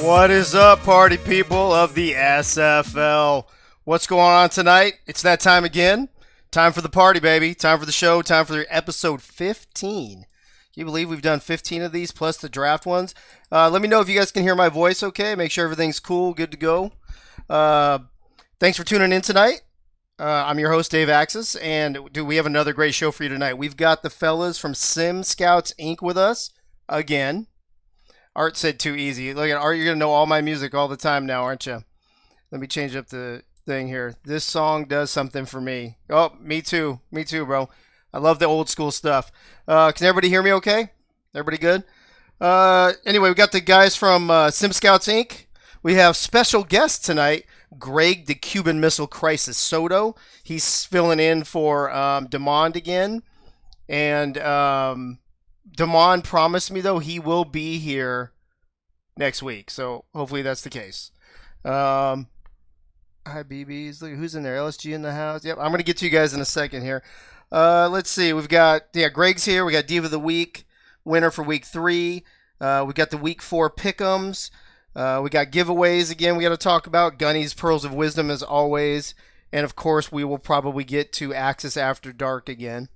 What is up, party people of the SFL? What's going on tonight? It's that time again. Time for the party, baby. Time for the show. Time for episode 15. Can you believe we've done 15 of these plus the draft ones? Let me know if you guys can hear my voice okay. Make sure everything's cool, good to go. Thanks for tuning in tonight. I'm your host, Dave Axis, and we have another great show for you tonight. We've got the fellas from Sim Scouts Inc. with us again. Art said too easy. Look at Art, you're going to know all my music all the time now, aren't you? Let me change up the thing here. This song does something for me. Oh, me too. Me too, bro. I love the old school stuff. Can everybody hear me okay? Everybody good? Anyway, we got the guys from Sim Scouts Inc. We have special guests tonight, Greg, the Cuban Missile Crisis Soto. He's filling in for Demond again. And Damon promised me, though, he will be here next week. So hopefully that's the case. Hi, BBs. Look, who's in there? LSG in the house. Yep, I'm going to get to you guys in a second here. Let's see. We've got, Greg's here. We got Diva of the Week, winner for week 3. We got the week 4 pick'ems. We got giveaways again we got to talk about. Gunny's Pearls of Wisdom as always. And, of course, we will probably get to Axis After Dark again.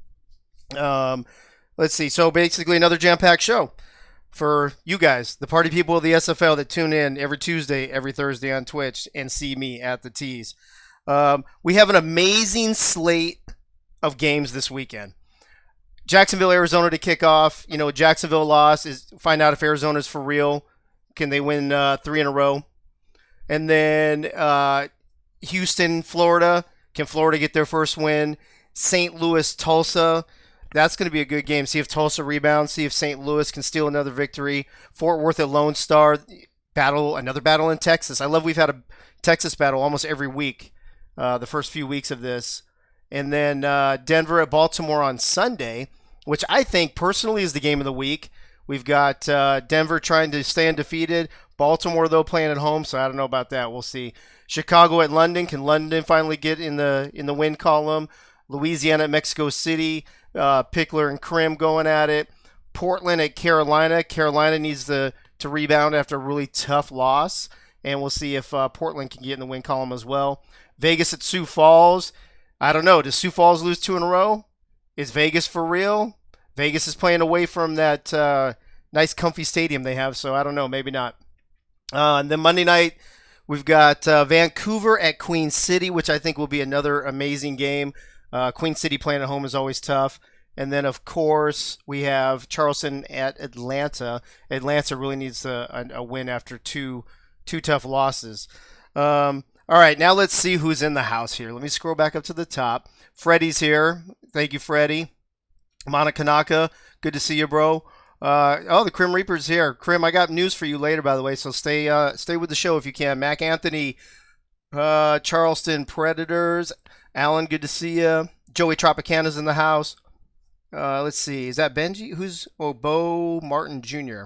Let's see. So basically another jam-packed show for you guys, the party people of the SFL that tune in every Tuesday, every Thursday on Twitch and see me at the tees. We have an amazing slate of games this weekend. Jacksonville, Arizona to kick off. You know, Jacksonville lost. Find out if Arizona's for real. Can they win 3 in a row? And then Houston, Florida. Can Florida get their first win? St. Louis, Tulsa. That's going to be a good game. See if Tulsa rebounds. See if St. Louis can steal another victory. Fort Worth at Lone Star. Another battle in Texas. I love we've had a Texas battle almost every week, the first few weeks of this. And then Denver at Baltimore on Sunday, which I think personally is the game of the week. We've got Denver trying to stay undefeated. Baltimore, though, playing at home, so I don't know about that. We'll see. Chicago at London. Can London finally get in the win column? Louisiana at Mexico City. Pickler and Krim going at it. Portland at Carolina. Carolina needs to rebound after a really tough loss. And we'll see if Portland can get in the win column as well. Vegas at Sioux Falls. I don't know. Does Sioux Falls lose 2 in a row? Is Vegas for real? Vegas is playing away from that nice comfy stadium they have. So I don't know. Maybe not. And then Monday night, we've got Vancouver at Queen City, which I think will be another amazing game. Queen City playing at home is always tough. And then, of course, we have Charleston at Atlanta. Atlanta really needs a win after two tough losses. All right, now let's see who's in the house here. Let me scroll back up to the top. Freddie's here. Thank you, Freddie. Mana Kanaka, good to see you, bro. The Crim Reaper's here. Crim, I got news for you later, by the way, so stay with the show if you can. Mac Anthony, Charleston Predators. Alan, good to see you. Joey Tropicana's in the house. Let's see. Is that Benji? Bo Martin Jr.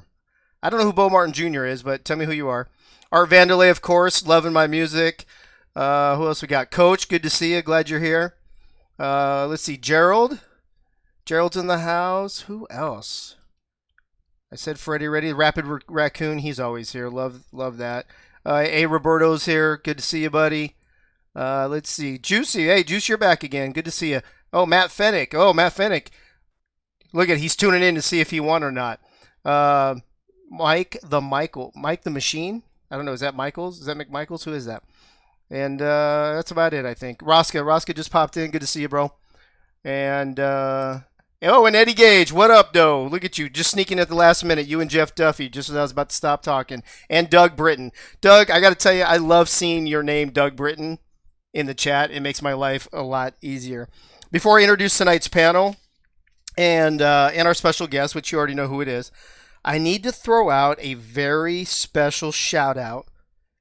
I don't know who Bo Martin Jr. is, but tell me who you are. Art Vanderlei, of course, loving my music. Who else we got? Coach, good to see you. Glad you're here. Let's see. Gerald. Gerald's in the house. Who else? I said Freddie already. Rapid Raccoon, he's always here. Love that. Roberto's here. Good to see you, buddy. Let's see. Juicy. Hey, Juice, you're back again. Good to see you. Oh, Matt Fennick. Look at, he's tuning in to see if he won or not. Mike the Machine. I don't know. Is that Michaels? Is that McMichaels? Who is that? And that's about it, I think. Rosca just popped in. Good to see you, bro. And and Eddie Gage. What up, though? Look at you, just sneaking at the last minute. You and Jeff Duffy, just as I was about to stop talking. And Doug Britton. Doug, I got to tell you, I love seeing your name, Doug Britton, in the chat. It makes my life a lot easier. Before I introduce tonight's panel and our special guest, which you already know who it is, I need to throw out a very special shout out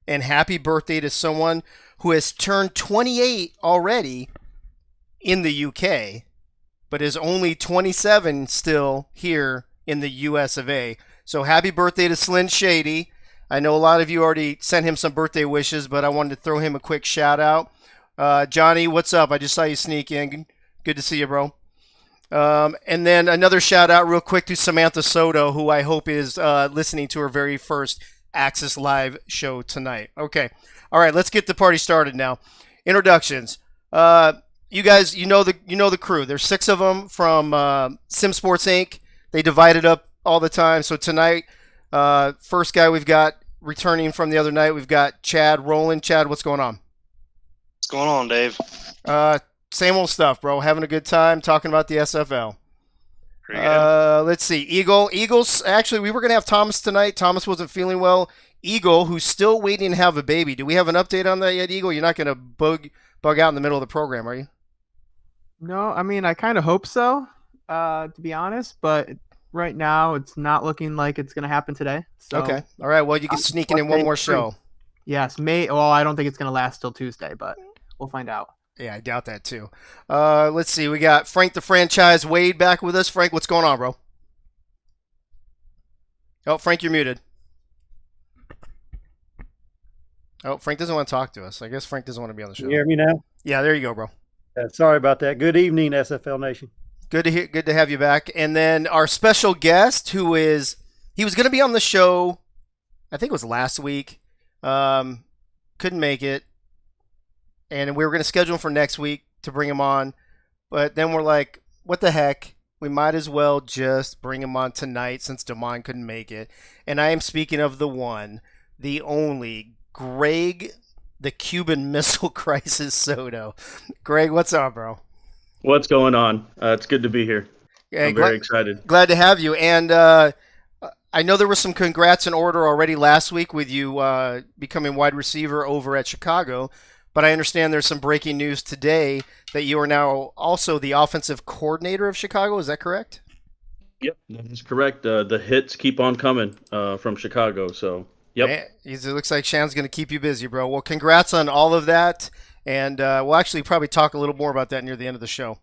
and happy birthday to someone who has turned 28 already in the UK, but is only 27 still here in the US of A. So happy birthday to Slyn Shady. I know a lot of you already sent him some birthday wishes, but I wanted to throw him a quick shout out. Johnny, what's up? I just saw you sneak in. Good to see you, bro. And then another shout out real quick to Samantha Soto, who I hope is listening to her very first Access Live show tonight. Okay. All right, let's get the party started now. Introductions. You guys, you know the crew. There's 6 of them from Sim Sports Inc. They divide it up all the time. So tonight, first guy we've got returning from the other night, we've got Chad Rowland. Chad, what's going on? What's going on, Dave? Same old stuff, bro. Having a good time talking about the SFL. Let's see. Eagles, actually, we were going to have Thomas tonight. Thomas wasn't feeling well. Eagle, who's still waiting to have a baby. Do we have an update on that yet, Eagle? You're not going to bug out in the middle of the program, are you? No, I mean, I kind of hope so, to be honest. But right now, it's not looking like it's going to happen today. So, okay. All right. Well, you can sneak in one more show. Yes. I don't think it's going to last till Tuesday, but we'll find out. Yeah, I doubt that too. Let's see. We got Frank the Franchise Wade back with us. Frank, what's going on, bro? Oh, Frank, you're muted. Oh, Frank doesn't want to talk to us. I guess Frank doesn't want to be on the show. Can you hear me now? Yeah, there you go, bro. Sorry about that. Good evening, SFL Nation. Good to have you back. And then our special guest, he was going to be on the show, I think it was last week. Couldn't make it. And we were going to schedule him for next week to bring him on. But then we're like, what the heck? We might as well just bring him on tonight since Damon couldn't make it. And I am speaking of the one, the only, Greg, the Cuban Missile Crisis Soto. Greg, what's up, bro? What's going on? It's good to be here. Hey, I'm very excited. Glad to have you. And I know there was some congrats in order already last week with you becoming wide receiver over at Chicago. But I understand there's some breaking news today that you are now also the offensive coordinator of Chicago. Is that correct? Yep, that is correct. The hits keep on coming from Chicago. So, yep. Man, it looks like Shan's going to keep you busy, bro. Well, congrats on all of that. And we'll actually probably talk a little more about that near the end of the show.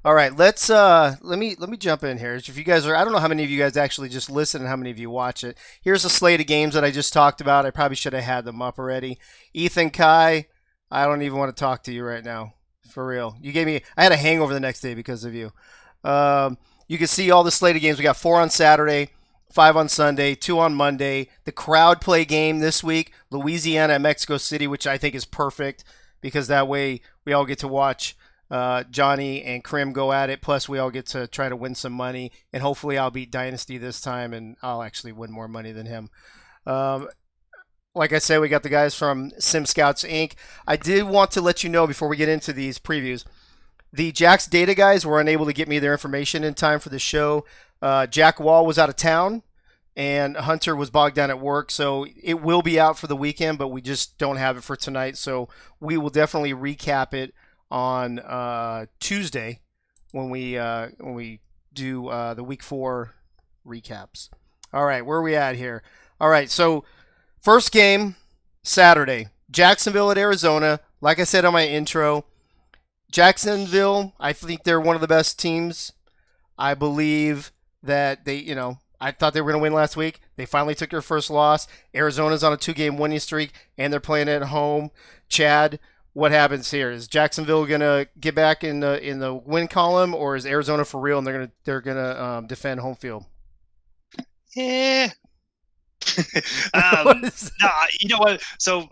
All right, let's let me jump in here. If you guys I don't know how many of you guys actually just listen and how many of you watch it. Here's a slate of games that I just talked about. I probably should have had them up already. Ethan Kai, I don't even want to talk to you right now. For real. I had a hangover the next day because of you. You can see all the slate of games. We got 4 on Saturday, 5 on Sunday, 2 on Monday. The crowd play game this week, Louisiana at Mexico City, which I think is perfect because that way we all get to watch Johnny and Krim go at it. Plus, we all get to try to win some money. And hopefully I'll beat Dynasty this time and I'll actually win more money than him. Like I said, we got the guys from Sim Scouts Inc. I did want to let you know before we get into these previews, the Jack's Data guys were unable to get me their information in time for the show. Jack Wall was out of town, and Hunter was bogged down at work, so it will be out for the weekend, but we just don't have it for tonight. So we will definitely recap it on Tuesday when we do the week 4 recaps. All right, where are we at here? All right, so first game Saturday, Jacksonville at Arizona. Like I said on my intro, Jacksonville, I think they're one of the best teams. I believe that I thought they were going to win last week. They finally took their first loss. Arizona's on a 2-game winning streak, and they're playing at home. Chad, what happens here? Is Jacksonville going to get back in the win column, or is Arizona for real and they're gonna defend home field? Yeah. No, you know what? So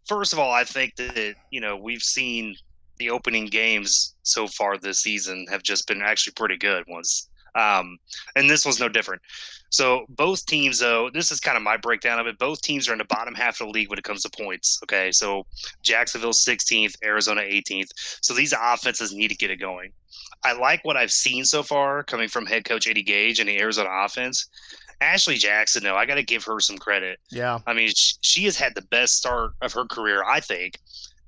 first of all, I think that we've seen the opening games so far this season have just been actually pretty good ones. And this was no different. So both teams, though, this is kind of my breakdown of it. Both teams are in the bottom half of the league when it comes to points. Okay, so Jacksonville 16th, Arizona 18th. So these offenses need to get it going. I like what I've seen so far coming from head coach Eddie Gage and the Arizona offense. Ashley Jackson, though, I got to give her some credit. Yeah. I mean, she has had the best start of her career, I think,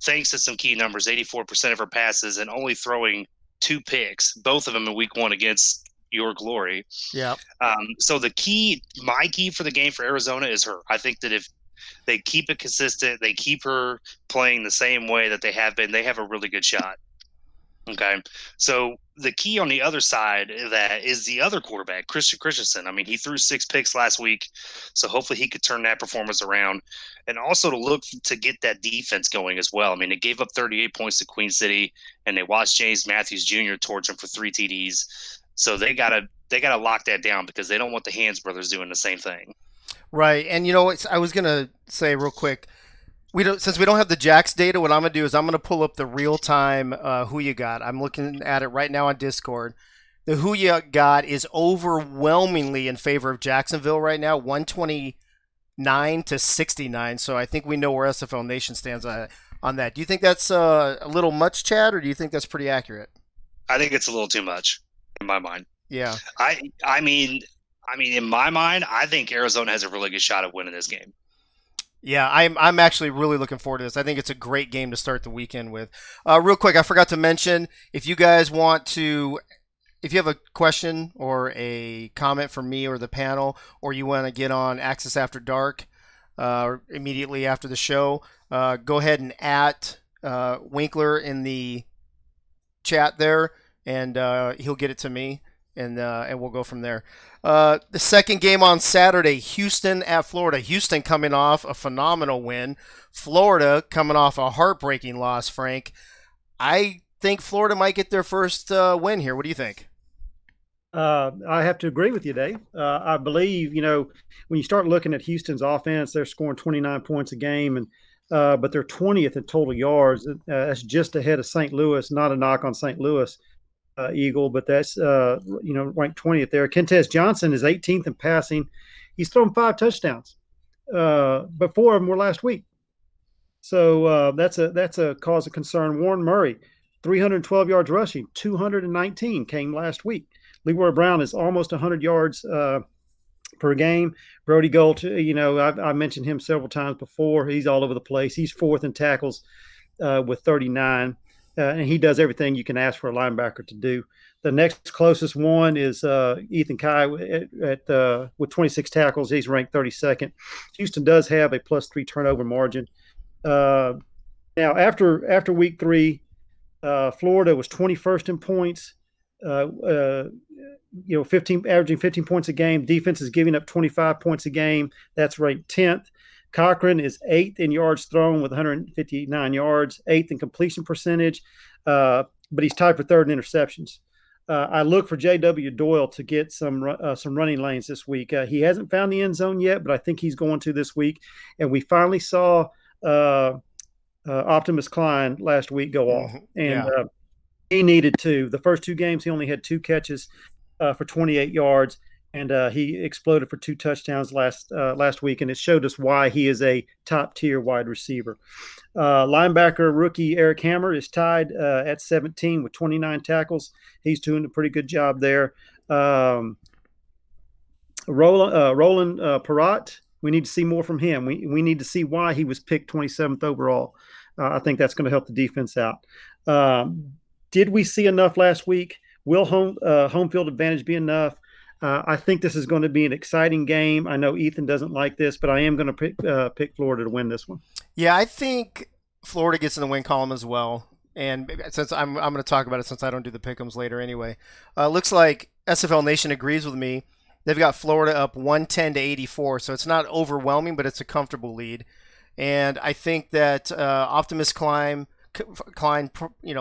thanks to some key numbers, 84% of her passes and only throwing 2 picks, both of them in week 1 against your glory. Yeah. So my key for the game for Arizona is her. I think that if they keep it consistent, they keep her playing the same way that they have been, they have a really good shot. Okay. So the key on the other side of that is the other quarterback, Christian Christensen. I mean, he threw 6 picks last week, so hopefully he could turn that performance around. And also to look to get that defense going as well. I mean, they gave up 38 points to Queen City, and they watched James Matthews Jr. torch them for 3 TDs. So they gotta lock that down because they don't want the Hands brothers doing the same thing. Right. And I was gonna say real quick, since we don't have the Jax data, what I'm gonna do is I'm gonna pull up the real time who you got. I'm looking at it right now on Discord. The who you got is overwhelmingly in favor of Jacksonville right now, 129 to 69. So I think we know where SFL Nation stands on that. Do you think that's a little much, Chad, or do you think that's pretty accurate? I think it's a little too much in my mind. Yeah. I mean, in my mind, I think Arizona has a really good shot at winning this game. Yeah, I'm actually really looking forward to this. I think it's a great game to start the weekend with. Real quick, I forgot to mention, if you have a question or a comment for me or the panel, or you want to get on Access After Dark immediately after the show, go ahead and at Winkler in the chat there, and he'll get it to me, and we'll go from there. The second game on Saturday, Houston at Florida. Houston coming off a phenomenal win. Florida coming off a heartbreaking loss, Frank. I think Florida might get their first win here. What do you think? I have to agree with you, Dave. I believe, when you start looking at Houston's offense, they're scoring 29 points a game, and but they're 20th in total yards. That's just ahead of St. Louis. Not a knock on St. Louis. Eagle, but that's ranked 20th there. Kentez Johnson is 18th in passing. He's thrown 5 touchdowns, but 4 of them were last week. So that's a cause of concern. Warren Murray, 312 yards rushing, 219 came last week. Leroy Brown is almost 100 yards per game. Brody Gold, I mentioned him several times before. He's all over the place. He's 4th in tackles with 39. And he does everything you can ask for a linebacker to do. The next closest one is Ethan Kai with 26 tackles. He's ranked 32nd. Houston does have a +3 turnover margin. Now, after week 3, Florida was 21st in points. averaging 15 points a game. Defense is giving up 25 points a game. That's ranked 10th. Cochran is 8th in yards thrown with 159 yards, 8th in completion percentage, but he's tied for 3rd in interceptions. I look for J.W. Doyle to get some running lanes this week. He hasn't found the end zone yet, but I think he's going to this week. And we finally saw Optimus Klein last week go off, and he needed to. The first 2 games, he only had 2 catches for 28 yards. And he exploded for 2 touchdowns last week, and it showed us why he is a top-tier wide receiver. Linebacker rookie Eric Hammer is tied at 17 with 29 tackles. He's doing a pretty good job there. Roland Perrott, we need to see more from him. We need to see why he was picked 27th overall. I think that's going to help the defense out. Did we see enough last week Will home field advantage be enough? I think this is going to be an exciting game. I know Ethan doesn't like this, but I am going to pick Florida to win this one. Yeah, I think Florida gets in the win column as well. And since I'm going to talk about it since I don't do the pick'ems later anyway. Looks like SFL Nation agrees with me. They've got Florida up 110 to 84, so it's not overwhelming, but it's a comfortable lead. And I think that Klein,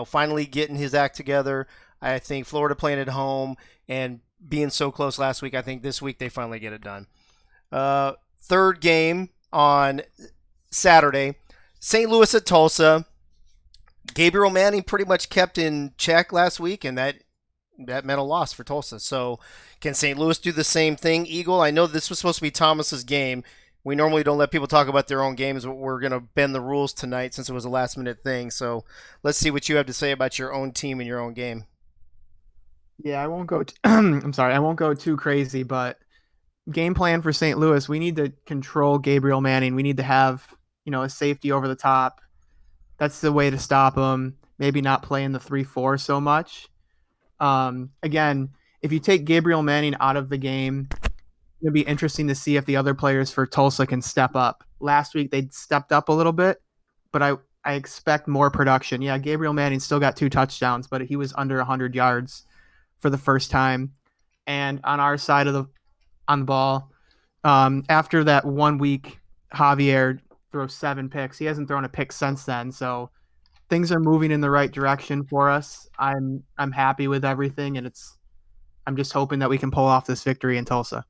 finally getting his act together. I think Florida playing at home and being so close last week. I think this week they finally get it done. Third game on Saturday, St. Louis at Tulsa. Gabriel Manning pretty much kept in check last week, and that meant a loss for Tulsa. So can St. Louis do the same thing, Eagle? I know this was supposed to be Thomas's game. We normally don't let people talk about their own games, but we're going to bend the rules tonight since it was a last-minute thing. So let's see what you have to say about your own team and your own game. Yeah, I won't go. I'm sorry, I won't go too crazy, but game plan for St. Louis, we need to control Gabriel Manning. We need to have a safety over the top. That's the way to stop him. Maybe not play in the 3-4 so much. Again, if you take Gabriel Manning out of the game, it'll be interesting to see if the other players for Tulsa can step up. Last week they stepped up a little bit, but I expect more production. Yeah, Gabriel Manning still got 2 touchdowns, but he was under 100 yards for the first time. And on our side of the ball, after that 1 week, Javier throws 7 picks. He hasn't thrown a pick since then, so things are moving in the right direction for us. I'm happy with everything, and I'm just hoping that we can pull off this victory in Tulsa.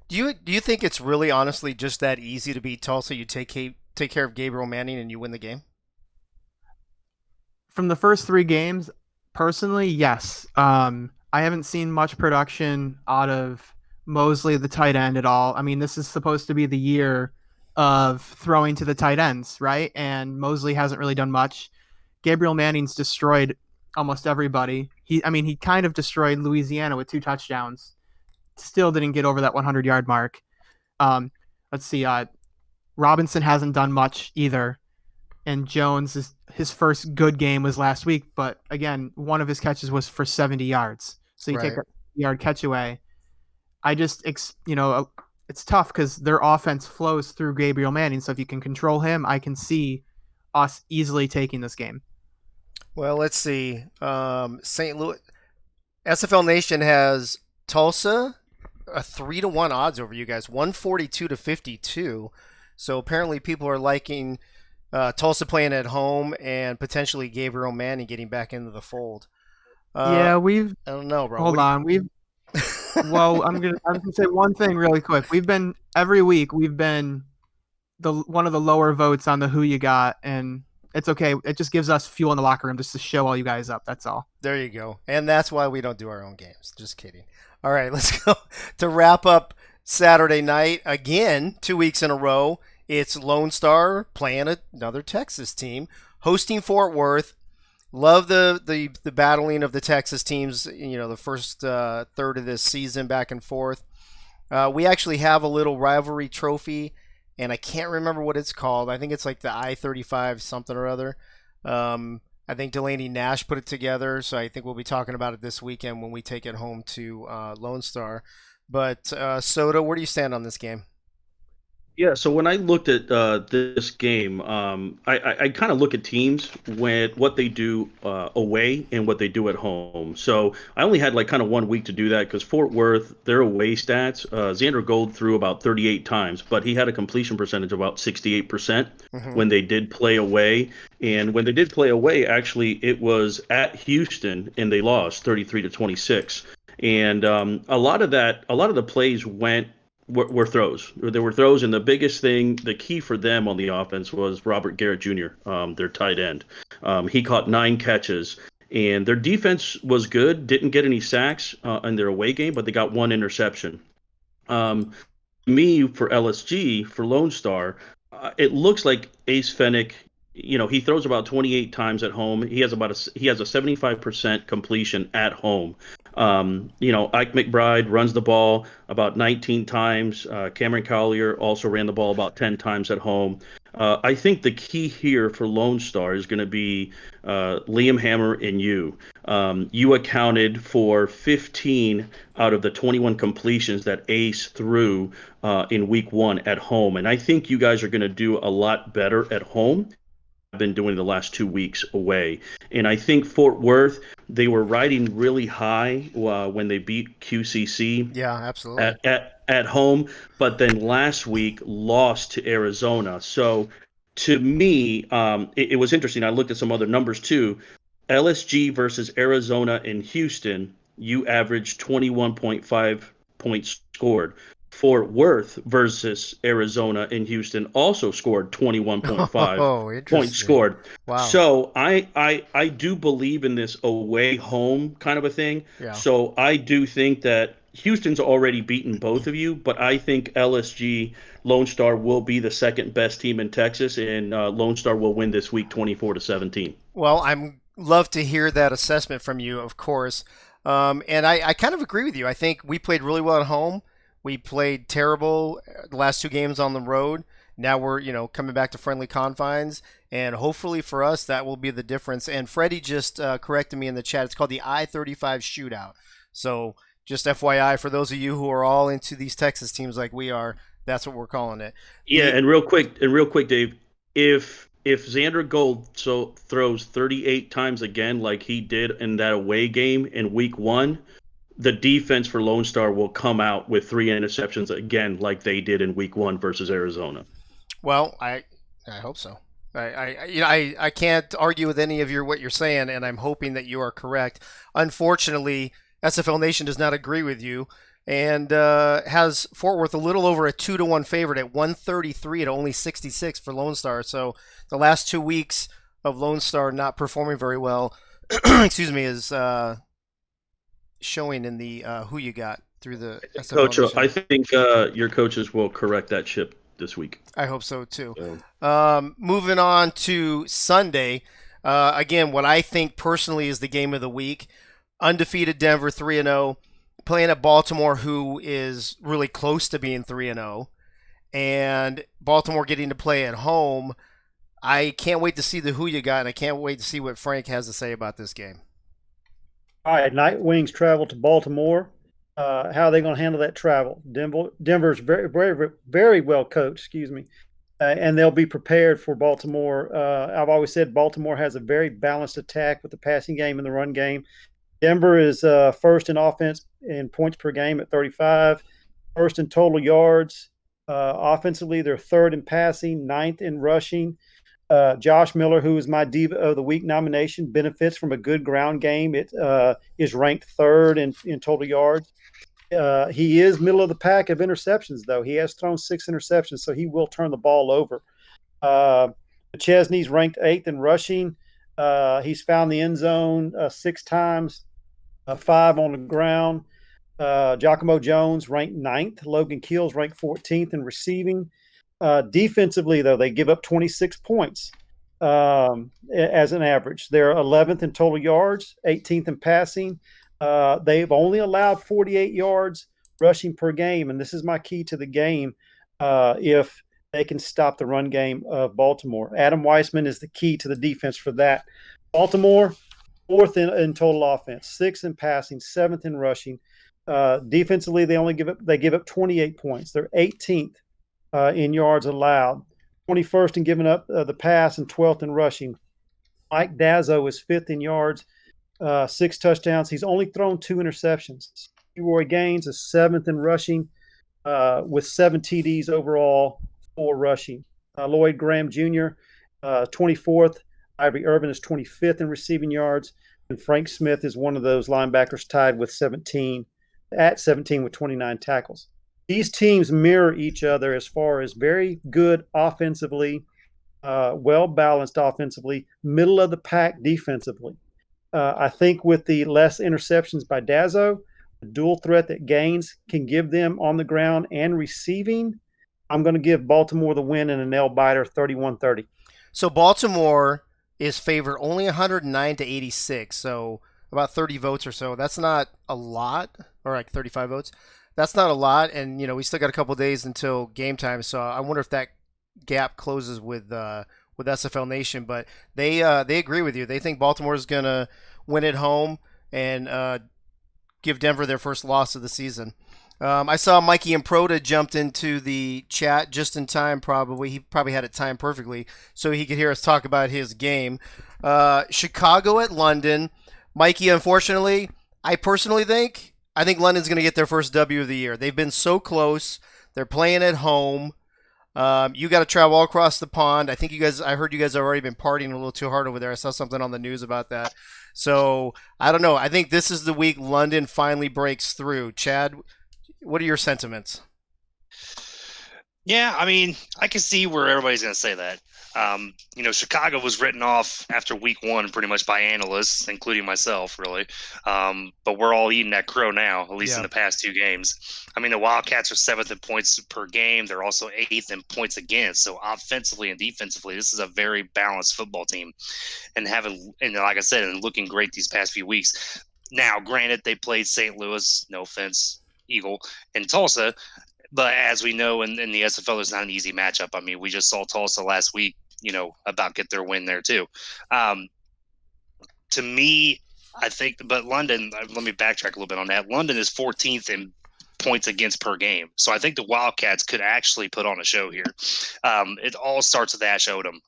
Do you think it's really honestly just that easy to beat Tulsa? You take care of Gabriel Manning and you win the game? From the first 3 games, personally, yes. I haven't seen much production out of Mosley, the tight end, at all. I mean, this is supposed to be the year of throwing to the tight ends, right? And Mosley hasn't really done much. Gabriel Manning's destroyed almost everybody. He kind of destroyed Louisiana with 2 touchdowns. Still didn't get over that 100-yard mark. Let's see. Robinson hasn't done much either. And Jones, his first good game was last week. But again, one of his catches was for 70 yards. So you take a yard catch away. It's tough because their offense flows through Gabriel Manning. So if you can control him, I can see us easily taking this game. Well, let's see. St. Louis, SFL Nation has Tulsa a 3-1 odds over you guys, 142 to 52. So apparently people are liking Tulsa playing at home and potentially Gabriel Manning getting back into the fold. I don't know, bro. Hold on. Well, I'm gonna say one thing really quick. Every week we've been one of the lower votes on the who you got, and it's okay. It just gives us fuel in the locker room just to show all you guys up. That's all. There you go. And that's why we don't do our own games. Just kidding. All right, let's go to wrap up Saturday night. Again, 2 weeks in a row, it's Lone Star playing another Texas team, hosting Fort Worth. Love the battling of the Texas teams, the first third of this season back and forth. We actually have a little rivalry trophy, and I can't remember what it's called. I think it's like the I-35 something or other. I think Delaney Nash put it together, so I think we'll be talking about it this weekend when we take it home to Lone Star. But Soto, where do you stand on this game? Yeah, so when I looked at this game, I kind of look at teams with what they do away and what they do at home. So I only had like kind of 1 week to do that because Fort Worth, their away stats, Xander Gold threw about 38 times, but he had a completion percentage of about 68% when they did play away. And when they did play away, actually, it was at Houston and they lost 33 to 26. And a lot of the plays were throws. There were throws, and the biggest thing, the key for them on the offense was Robert Garrett Jr., their tight end. He caught 9 catches, and their defense was good, didn't get any sacks in their away game, but they got 1 interception. For LSG, for Lone Star, it looks like Ace Fennick, he throws about 28 times at home. He has a 75% completion at home. Ike McBride runs the ball about 19 times. Cameron Collier also ran the ball about 10 times at home. I think the key here for Lone Star is going to be Liam Hammer and you. You accounted for 15 out of the 21 completions that Ace threw in week 1 at home. And I think you guys are going to do a lot better at home. I've been doing the last 2 weeks away. And I think Fort Worth, they were riding really high when they beat QCC Yeah, absolutely. at home, but then last week lost to Arizona. So to me, it was interesting. I looked at some other numbers too. LSG versus Arizona and Houston, you averaged 21.5 points scored. Fort Worth versus Arizona and Houston also scored 21.5 Oh, points interesting. scored. Wow. So I do believe in this away home kind of a thing. Yeah. So I do think that Houston's already beaten both of you, but I think LSG Lone Star will be the second best team in Texas, and Lone Star will win this week 24-17. Well, I'm love to hear that assessment from you, of course. And I kind of agree with you. I think we played really well at home. We played terrible the last 2 games on the road. Now we're, coming back to friendly confines, and hopefully for us that will be the difference. And Freddie just corrected me in the chat. It's called the I-35 shootout. So just FYI for those of you who are all into these Texas teams like we are, that's what we're calling it. Yeah, and real quick, Dave, if Xander Gold throws 38 times again like he did in that away game in week 1, the defense for Lone Star will come out with 3 interceptions again like they did in week 1 versus Arizona. Well, I hope so. I can't argue with any of what you're saying, and I'm hoping that you are correct. Unfortunately, SFL Nation does not agree with you, and has Fort Worth a little over a 2-1 favorite at 133 to only 66 for Lone Star. So the last 2 weeks of Lone Star not performing very well, excuse me, is showing in the who you got through the SFL Coach, Nation. I think your coaches will correct that ship this week. I hope so too. So. Moving on to Sunday. Again, what I think personally is the game of the week. Undefeated Denver 3-0, playing at Baltimore, who is really close to being 3-0, and Baltimore getting to play at home. I can't wait to see the who you got, and I can't wait to see what Frank has to say about this game. All right, Night Wings travel to Baltimore. How are they going to handle that travel? Denver's very, very, very well coached, excuse me, and they'll be prepared for Baltimore. I've always said Baltimore has a very balanced attack with the passing game and the run game. Denver is first in offense in points per game at 35, first in total yards. Offensively, they're third in passing, ninth in rushing. Josh Miller, who is my Diva of the Week nomination, benefits from a good ground game. It is ranked third in total yards. He is middle of the pack of interceptions, though. He has thrown 6 interceptions, so he will turn the ball over. Chesney's ranked 8th in rushing. He's found the end zone 6 times, 5 on the ground. Giacomo Jones ranked 9th. Logan Keels ranked 14th in receiving. Defensively, though, they give up 26 points as an average. They're 11th in total yards, 18th in passing. They've only allowed 48 yards rushing per game, and this is my key to the game. If they can stop the run game of Baltimore, Adam Weissman is the key to the defense for that. Baltimore, 4th in total offense, 6th in passing, 7th in rushing. Defensively, they give up 28 points. They're 18th in yards allowed, 21st in giving up the pass, and 12th in rushing. Mike Dazzo is 5th in yards, 6 touchdowns. He's only thrown 2 interceptions. Roy Gaines is 7th in rushing with 7 TDs overall, 4 rushing. Lloyd Graham Jr., 24th. Ivory Irvin is 25th in receiving yards. And Frank Smith is one of those linebackers tied with 17 with 29 tackles. These teams mirror each other as far as very good offensively, well-balanced offensively, middle of the pack defensively. I think with the less interceptions by Dazzo, the dual threat that Gaines can give them on the ground and receiving, I'm going to give Baltimore the win in a nail-biter, 31-30. So Baltimore is favored only 109 to 86, so about 30 votes or so. That's not a lot, or like 35 votes. That's not a lot, and we still got a couple days until game time. So I wonder if that gap closes with SFL Nation. But they agree with you. They think Baltimore is gonna win at home and give Denver their first loss of the season. I saw Mikey and Proda jumped into the chat just in time, probably. He probably had it timed perfectly so he could hear us talk about his game. Chicago at London. Mikey, unfortunately, I think London's going to get their first W of the year. They've been so close. They're playing at home. You got to travel all across the pond. I heard you guys have already been partying a little too hard over there. I saw something on the news about that. So, I don't know. I think this is the week London finally breaks through. Chad, what are your sentiments? Yeah, I mean, I can see where everybody's going to say that. Chicago was written off after week one pretty much by analysts, including myself, really. But we're all eating that crow now, at least in the past 2 games. I mean, the Wildcats are 7th in points per game. They're also 8th in points against. So offensively and defensively, this is a very balanced football team. And like I said, and looking great these past few weeks. Now, granted, they played St. Louis, no offense, Eagle, and Tulsa. But as we know in the SFL, it's not an easy matchup. I mean, we just saw Tulsa last week, about get their win there too. To me, I think, but London, let me backtrack a little bit on that. London is 14th in points against per game. So I think the Wildcats could actually put on a show here. It all starts with Ash Odom.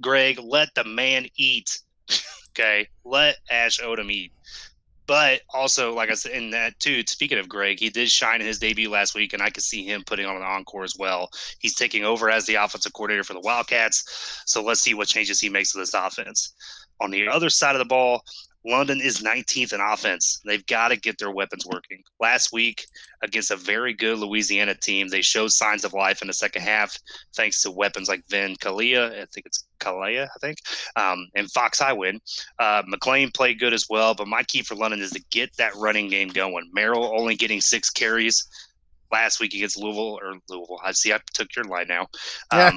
Greg, let the man eat. Okay? Let Ash Odom eat. But also, like I said, in that too, speaking of Greg, he did shine in his debut last week, and I could see him putting on an encore as well. He's taking over as the offensive coordinator for the Wildcats. So let's see what changes he makes to this offense. On the other side of the ball, London is 19th in offense. They've got to get their weapons working. Last week, against a very good Louisiana team, they showed signs of life in the second half thanks to weapons like Vin Kalia, and Fox Highwind. McLean played good as well, but my key for London is to get that running game going. Merrill only getting 6 carries last week against Louisville. I took your line now.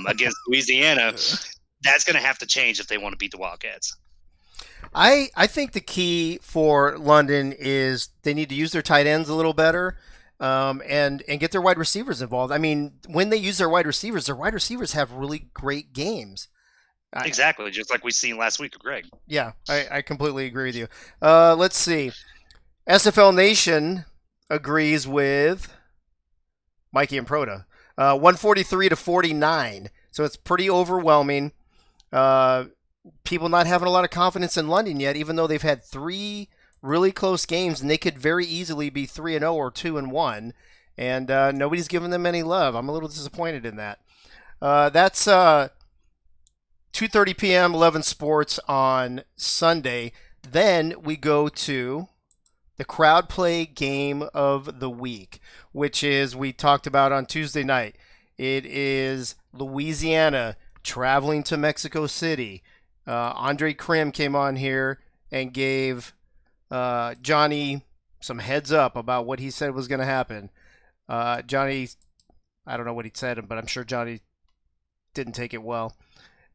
Against Louisiana, that's going to have to change if they want to beat the Wildcats. I think the key for London is they need to use their tight ends a little better and get their wide receivers involved. I mean, when they use their wide receivers have really great games. Exactly, just like we seen last week with Greg. Yeah, I completely agree with you. Let's see. SFL Nation agrees with Mikey and Proda. 143-49. So it's pretty overwhelming. People not having a lot of confidence in London yet, even though they've had 3 really close games, and they could very easily be 3-0 or 2-1, and nobody's giving them any love. I'm a little disappointed in that. That's 2:30 p.m. 11 Sports on Sunday. Then we go to the crowd play game of the week, which is we talked about on Tuesday night. It is Louisiana traveling to Mexico City. Andre Krim came on here and gave Johnny some heads up about what he said was going to happen. Johnny, I don't know what he said, but I'm sure Johnny didn't take it well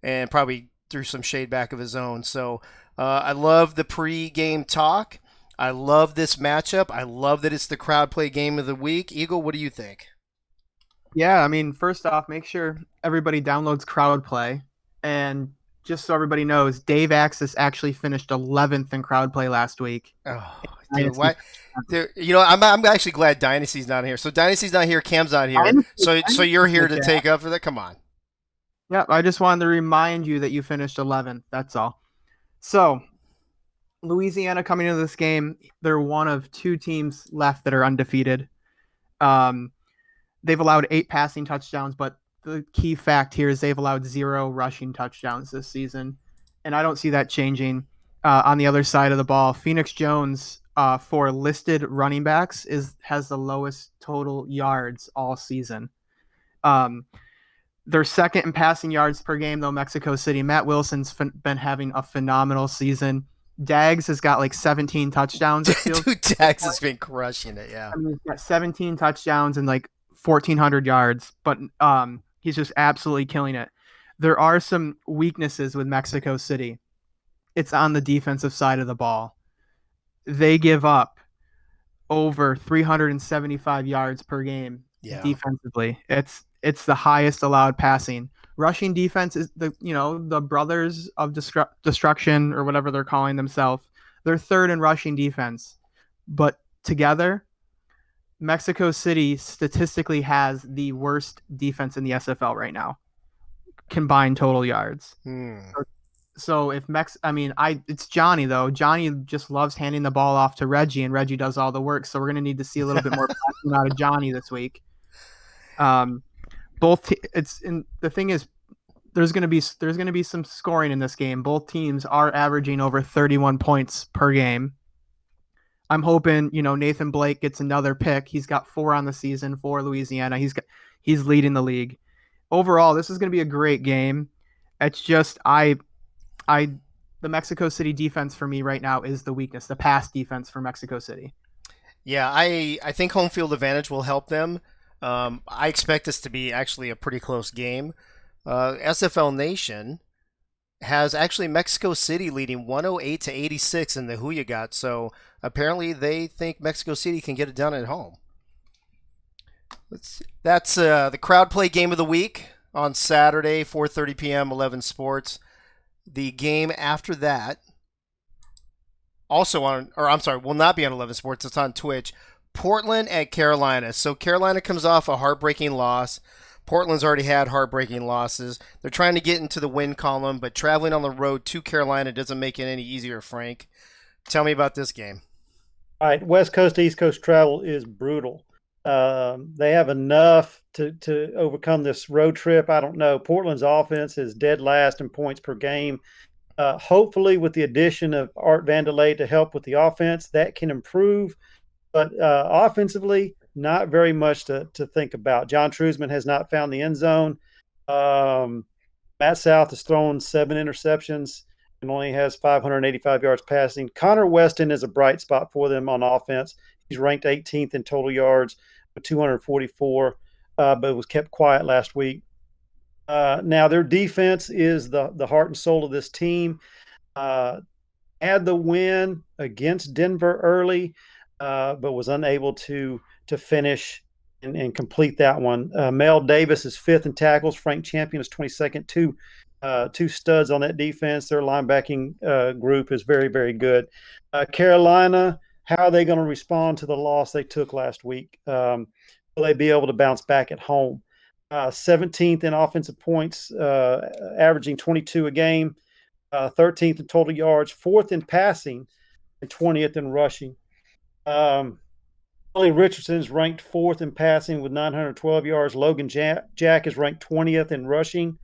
and probably threw some shade back of his own. So I love the pre-game talk. I love this matchup. I love that it's the crowd play game of the week. Eagle, what do you think? Yeah, I mean, first off, make sure everybody downloads crowd play. And just so everybody knows, Dave Axis actually finished 11th in crowd play last week. Oh, dude, why? Dude, I'm actually glad Dynasty's not here. So Dynasty's not here, Cam's not here. So you're here to take up for that? Come on. Yeah, I just wanted to remind you that you finished 11th. That's all. So Louisiana coming into this game, they're one of 2 teams left that are undefeated. They've allowed 8 passing touchdowns, but the key fact here is they've allowed 0 rushing touchdowns this season, and I don't see that changing. On the other side of the ball, Phoenix Jones, for listed running backs, has the lowest total yards all season. They're second in passing yards per game, though, Mexico City. Matt Wilson's been having a phenomenal season. Dags has got like 17 touchdowns. Dude, Dags has been crushing it, yeah. I mean, he's got 17 touchdowns and like 1,400 yards, but he's just absolutely killing it. There are some weaknesses with Mexico City. It's on the defensive side of the ball. They give up over 375 yards per game defensively. It's the highest allowed passing. Rushing defense is the brothers of destruction or whatever they're calling themselves. They're third in rushing defense, but together, Mexico City statistically has the worst defense in the SFL right now, combined total yards. So if it's Johnny though. Johnny just loves handing the ball off to Reggie, and Reggie does all the work. So we're gonna need to see a little bit more passing out of Johnny this week. The thing is, there's gonna be some scoring in this game. Both teams are averaging over 31 points per game. I'm hoping Nathan Blake gets another pick. He's got 4 on the season for Louisiana. He's leading the league. Overall, this is gonna be a great game. It's just the Mexico City defense for me right now is the weakness, the pass defense for Mexico City. Yeah, I think home field advantage will help them. I expect this to be actually a pretty close game. SFL Nation has actually Mexico City leading 108-86 in the Who You Got, so apparently they think Mexico City can get it done at home. That's the crowd play game of the week on Saturday, 4:30 p.m., 11 Sports. The game after that, also will not be on 11 Sports. It's on Twitch. Portland at Carolina. So Carolina comes off a heartbreaking loss. Portland's already had heartbreaking losses. They're trying to get into the win column, but traveling on the road to Carolina doesn't make it any easier, Frank. Tell me about this game. All right, West Coast to East Coast travel is brutal. They have enough to overcome this road trip. I don't know. Portland's offense is dead last in points per game. Hopefully, with the addition of Art Vandelay to help with the offense, that can improve. But offensively, not very much to think about. John Truzman has not found the end zone. Matt South has thrown 7 interceptions and only has 585 yards passing. Connor Weston is a bright spot for them on offense. He's ranked 18th in total yards with 244, but was kept quiet last week. Now, their defense is the heart and soul of this team. Had the win against Denver early, but was unable to finish and complete that one. Mel Davis is 5th in tackles. Frank Champion is 22nd. Two studs on that defense. Their linebacking group is very, very good. Carolina, how are they going to respond to the loss they took last week? Will they be able to bounce back at home? 17th in offensive points, averaging 22 a game, 13th in total yards, 4th in passing, and 20th in rushing. Ollie Richardson is ranked 4th in passing with 912 yards. Logan Jack is ranked 20th in rushing.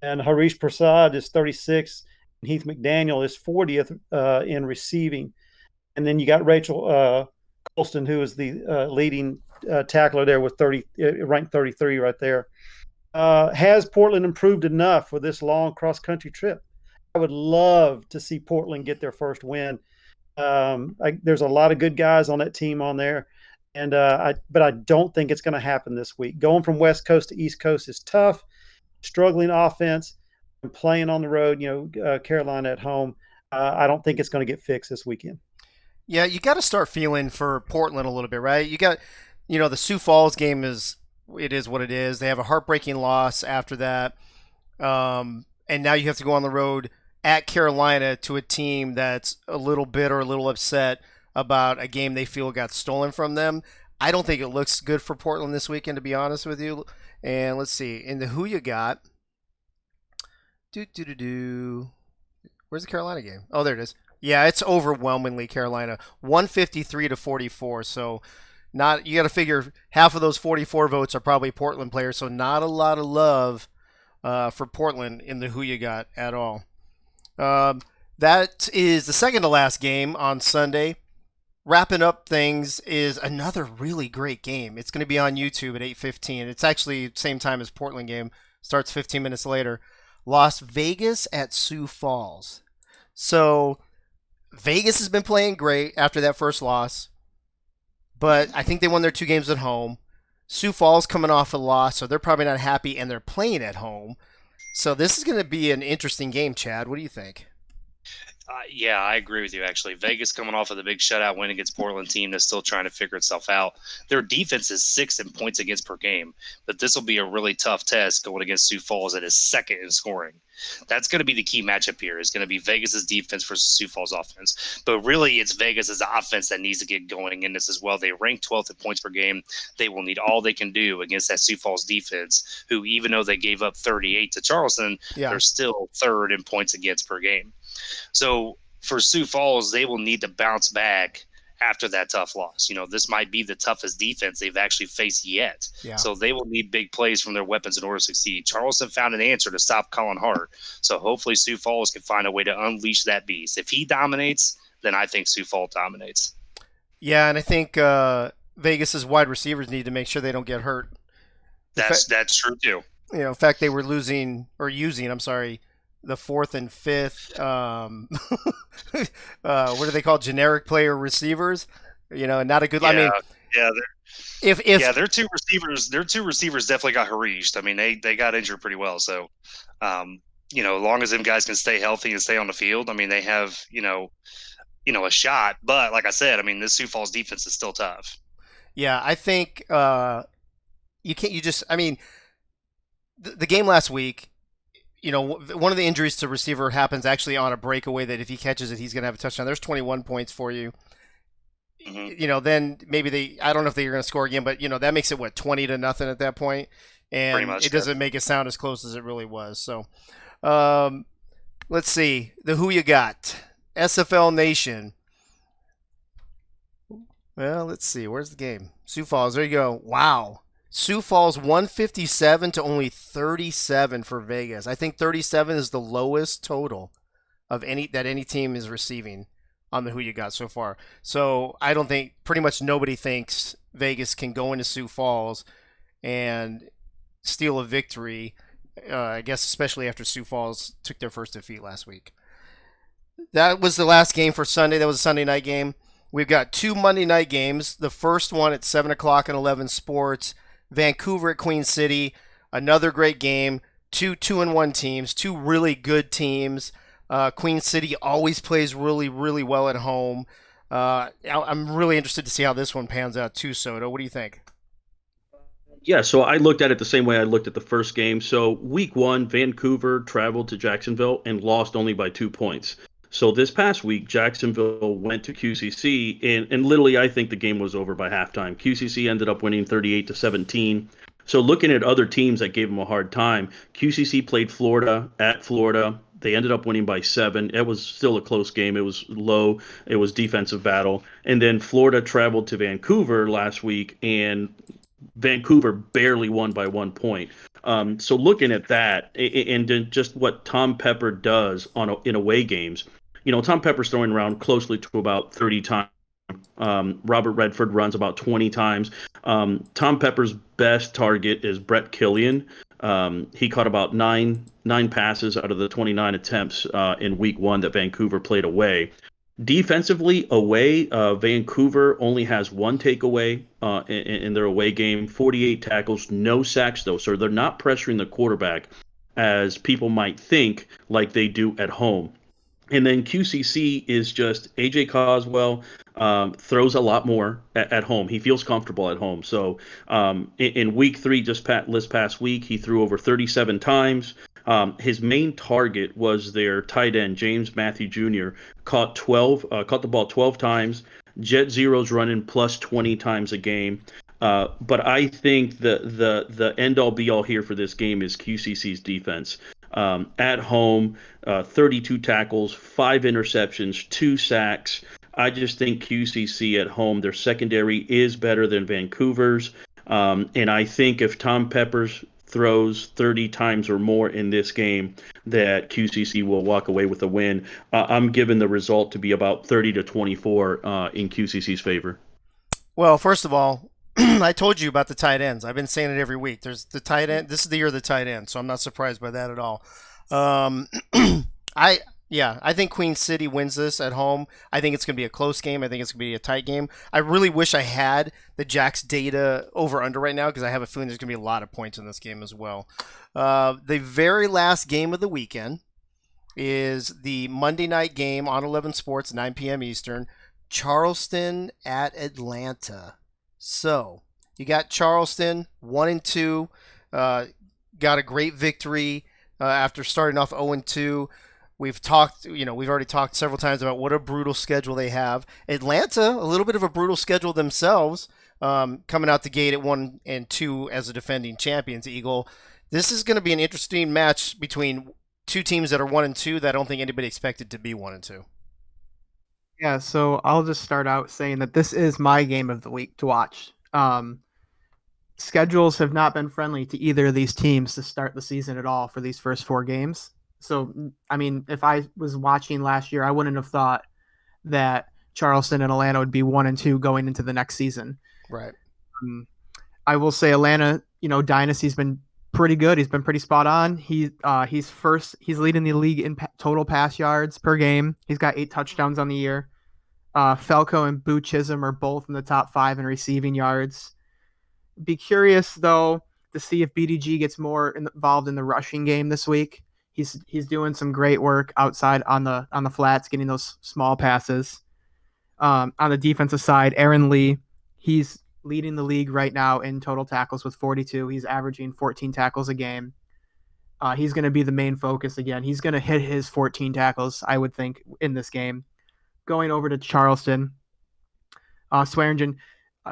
And Harish Prasad is 36th. And Heath McDaniel is 40th in receiving. And then you got Rachel Colston, who is the leading tackler there with ranked 33 right there. Has Portland improved enough for this long cross-country trip? I would love to see Portland get their first win. There's a lot of good guys on that team on there, but I don't think it's going to happen this week. Going from West Coast to East Coast is tough. Struggling offense and playing on the road, Carolina at home. I don't think it's going to get fixed this weekend. Yeah, you got to start feeling for Portland a little bit, right? You got, the Sioux Falls game is what it is. They have a heartbreaking loss after that. And now you have to go on the road at Carolina to a team that's a little bitter, a little upset about a game they feel got stolen from them. I don't think it looks good for Portland this weekend, to be honest with you. And let's see. In the Who You Got. Where's the Carolina game? Oh, there it is. Yeah, it's overwhelmingly Carolina. 153-44. So you got to figure half of those 44 votes are probably Portland players. So not a lot of love for Portland in the Who You Got at all. That is the second to last game on Sunday. Wrapping up things is another really great game. It's going to be on YouTube at 8:15. It's actually the same time as Portland game. Starts 15 minutes later. Las Vegas at Sioux Falls. So Vegas has been playing great after that first loss, but I think they won their 2 games at home. Sioux Falls coming off a loss, so they're probably not happy, and they're playing at home. So this is going to be an interesting game, Chad. What do you think? Yeah, I agree with you, actually. Vegas coming off of the big shutout win against Portland team that's still trying to figure itself out. Their defense is 6th in points against per game, but this will be a really tough test going against Sioux Falls that is 2nd in scoring. That's going to be the key matchup here. Is going to be Vegas's defense versus Sioux Falls offense. But really, it's Vegas's offense that needs to get going in this as well. They rank 12th in points per game. They will need all they can do against that Sioux Falls defense, who, even though they gave up 38 to Charleston, Yeah. they're still 3rd in points against per game. So for Sioux Falls, they will need to bounce back after that tough loss. This might be the toughest defense they've actually faced yet. Yeah. So they will need big plays from their weapons in order to succeed. Charleston found an answer to stop Colin Hart. So hopefully Sioux Falls can find a way to unleash that beast. If he dominates, then I think Sioux Falls dominates. Yeah, and I think Vegas's wide receivers need to make sure they don't get hurt. That's true too. In fact, they were using the 4th and 5th, what do they call generic player receivers? Not a good. Yeah, I mean, yeah, their two receivers definitely got harished. I mean, they got injured pretty well. So, as long as them guys can stay healthy and stay on the field, I mean, they have a shot. But like I said, I mean, this Sioux Falls defense is still tough. Yeah, I think you can't. You just. I mean, the game last week. One of the injuries to receiver happens actually on a breakaway that if he catches it, he's going to have a touchdown. There's 21 points for you. Mm-hmm. Then maybe I don't know if they're going to score again, but, that makes it, 20-0 at that point. And pretty much, it doesn't make it sound as close as it really was. So let's see. Who you got? SFL Nation. Well, let's see. Where's the game? Sioux Falls. There you go. Wow. Sioux Falls 157 to only 37 for Vegas. I think 37 is the lowest total of any team is receiving on the Who You Got so far. So I don't think pretty much nobody thinks Vegas can go into Sioux Falls and steal a victory. I guess especially after Sioux Falls took their first defeat last week. That was the last game for Sunday. That was a Sunday night game. We've got 2 Monday night games. The first one at 7 o'clock on 11 Sports. Vancouver at Queen City, another great game. 2-1 teams, 2 really good teams. Queen City always plays really, really well at home. I'm really interested to see how this one pans out too, Soto. What do you think? Yeah, so I looked at it the same way I looked at the first game. So week 1, Vancouver traveled to Jacksonville and lost only by 2 points. So this past week, Jacksonville went to QCC, and literally I think the game was over by halftime. QCC ended up winning 38-17. So looking at other teams that gave them a hard time, QCC played Florida at Florida. They ended up winning by 7. It was still a close game. It was low. It was defensive battle. And then Florida traveled to Vancouver last week, and Vancouver barely won by 1 point. So looking at that, and just what Tom Pepper does in away games, Tom Pepper's throwing around closely to about 30 times. Robert Redford runs about 20 times. Tom Pepper's best target is Brett Killian. He caught about nine passes out of the 29 attempts in week 1 that Vancouver played away. Defensively, away, Vancouver only has 1 takeaway in their away game, 48 tackles, no sacks, though. So they're not pressuring the quarterback as people might think like they do at home. And then QCC is just A.J. Coswell throws a lot more at home. He feels comfortable at home. So in week 3, this past week, he threw over 37 times. His main target was their tight end, James Matthew Jr., caught the ball 12 times. Jet Zero's running plus 20 times a game. But I think the end-all be-all here for this game is QCC's defense. At home, 32 tackles, 5 interceptions, 2 sacks. I just think QCC at home, their secondary is better than Vancouver's. And I think if Tom Peppers throws 30 times or more in this game, that QCC will walk away with a win. I'm giving the result to be about 30-24 in QCC's favor. Well, first of all, I told you about the tight ends. I've been saying it every week. There's the tight end. This is the year of the tight end, so I'm not surprised by that at all. I think Queen City wins this at home. I think it's going to be a close game. I think it's going to be a tight game. I really wish I had the Jack's data over-under right now because I have a feeling there's going to be a lot of points in this game as well. The very last game of the weekend, is the Monday night game on 11 Sports, 9 p.m. Eastern. Charleston at Atlanta. So you got Charleston 1-2, got a great victory after starting off 0-2. We've already talked several times about what a brutal schedule they have. Atlanta, a little bit of a brutal schedule themselves, coming out the gate at 1-2 as a defending champions. Eagle. This is going to be an interesting match between two teams that are 1-2 that I don't think anybody expected to be 1-2. Yeah, so I'll just start out saying that this is my game of the week to watch. Schedules have not been friendly to either of these teams to start the season at all for these first 4 games. So, I mean, if I was watching last year, I wouldn't have thought that Charleston and Atlanta would be 1-2 going into the next season. Right. I will say Atlanta, Dynasty's been pretty good. He's been pretty spot on. He's leading the league in total pass yards per game. He's got 8 touchdowns on the year. Falco and Boo Chisholm are both in the top 5 in receiving yards. Be curious though to see if BDG gets more involved in the rushing game this week. He's doing some great work outside on the flats, getting those small passes. On the defensive side, Aaron Lee, he's leading the league right now in total tackles with 42. He's averaging 14 tackles a game. He's going to be the main focus again. He's going to hit his 14 tackles, I would think, in this game. Going over to Charleston, Swearingen,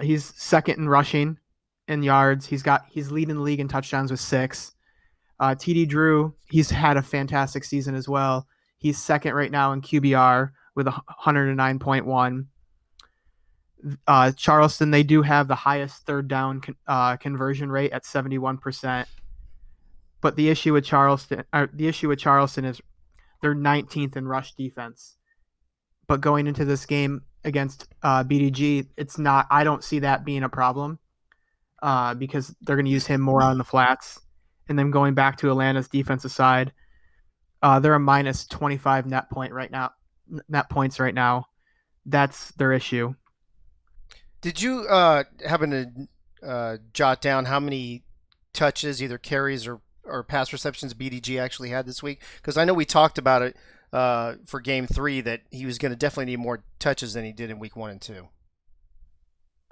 he's second in rushing in yards. He's leading the league in touchdowns with 6. TD Drew, he's had a fantastic season as well. He's second right now in QBR with 109.1. Charleston, they do have the highest third down conversion rate at 71%. But the issue with Charleston is they're 19th in rush defense. But going into this game against BDG, I don't see that being a problem because they're going to use him more on the flats. And then going back to Atlanta's defensive side, they're a minus 25 net points right now. That's their issue. Did you happen to jot down how many touches, either carries or pass receptions, BDG actually had this week? Because I know we talked about it for Game 3 that he was going to definitely need more touches than he did in Week 1 and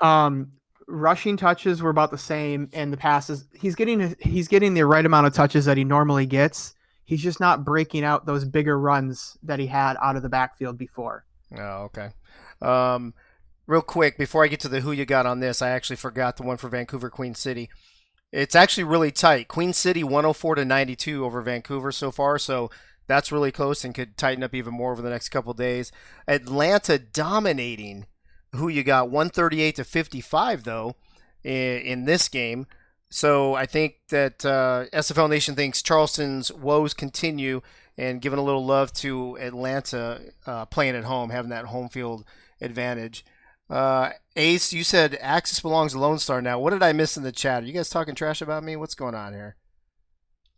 2. Rushing touches were about the same, and the passes he's getting the right amount of touches that he normally gets. He's just not breaking out those bigger runs that he had out of the backfield before. Oh, okay. Real quick, before I get to the who you got on this, I actually forgot the one for Vancouver Queen City. It's actually really tight. Queen City 104-92 over Vancouver so far, so that's really close and could tighten up even more over the next couple days. Atlanta dominating who you got 138-55 though in this game. So I think that SFL Nation thinks Charleston's woes continue and giving a little love to Atlanta playing at home, having that home field advantage. Ace, you said Axis belongs to Lone Star now. What did I miss in the chat? Are you guys talking trash about me? What's going on here?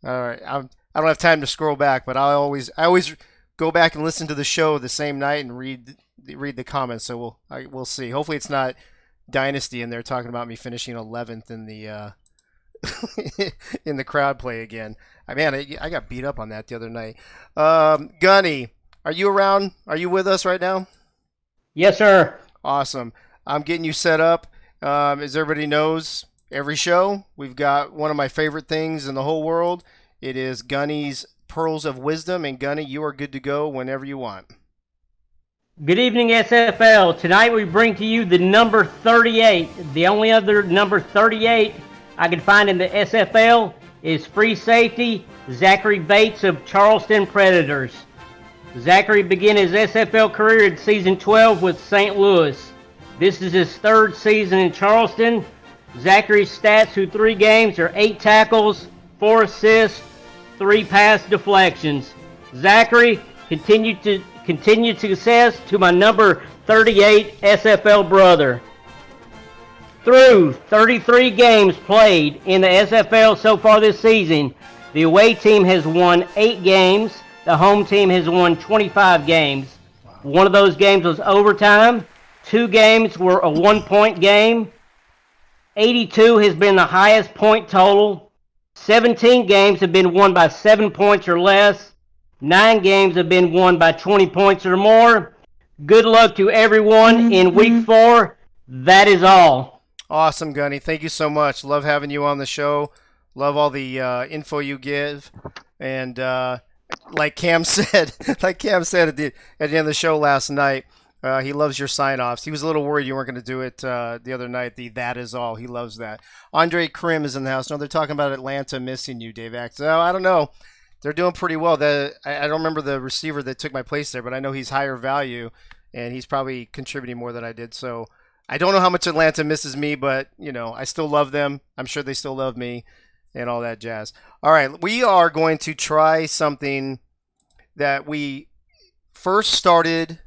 All right, I don't have time to scroll back, but I always go back and listen to the show the same night and read the comments. So we'll see. Hopefully, it's not Dynasty and they're talking about me finishing 11th in the in the crowd play again. I got beat up on that the other night. Gunny, are you around? Are you with us right now? Yes, sir. Awesome. I'm getting you set up. As everybody knows, every show we've got one of my favorite things in the whole world. It is Gunny's Pearls of Wisdom, and Gunny, you are good to go whenever you want. Good evening, SFL. Tonight we bring to you the number 38. The only other number 38 I can find in the SFL is free safety Zachary Bates of Charleston Predators. Zachary began his SFL career in season 12 with St. Louis. This is his third season in Charleston. Zachary's stats through 3 games are 8 tackles, 4 assists, 3 pass deflections. Zachary, continued success to my number 38 SFL brother. Through 33 games played in the SFL so far this season, the away team has won 8 games. The home team has won 25 games. One of those games was overtime. 2 games were a 1-point game. 82 has been the highest point total. 17 games have been won by 7 points or less. 9 games have been won by 20 points or more. Good luck to everyone in week 4. That is all. Awesome, Gunny. Thank you so much. Love having you on the show. Love all the info you give. And like Cam said, at the end of the show last night, he loves your sign-offs. He was a little worried you weren't going to do it the other night. That is all. He loves that. Andre Krim is in the house. No, they're talking about Atlanta missing you, Dave Axe. Oh, I don't know. They're doing pretty well. I don't remember the receiver that took my place there, but I know he's higher value, and he's probably contributing more than I did. So I don't know how much Atlanta misses me, but, I still love them. I'm sure they still love me and all that jazz. All right, we are going to try something that we first started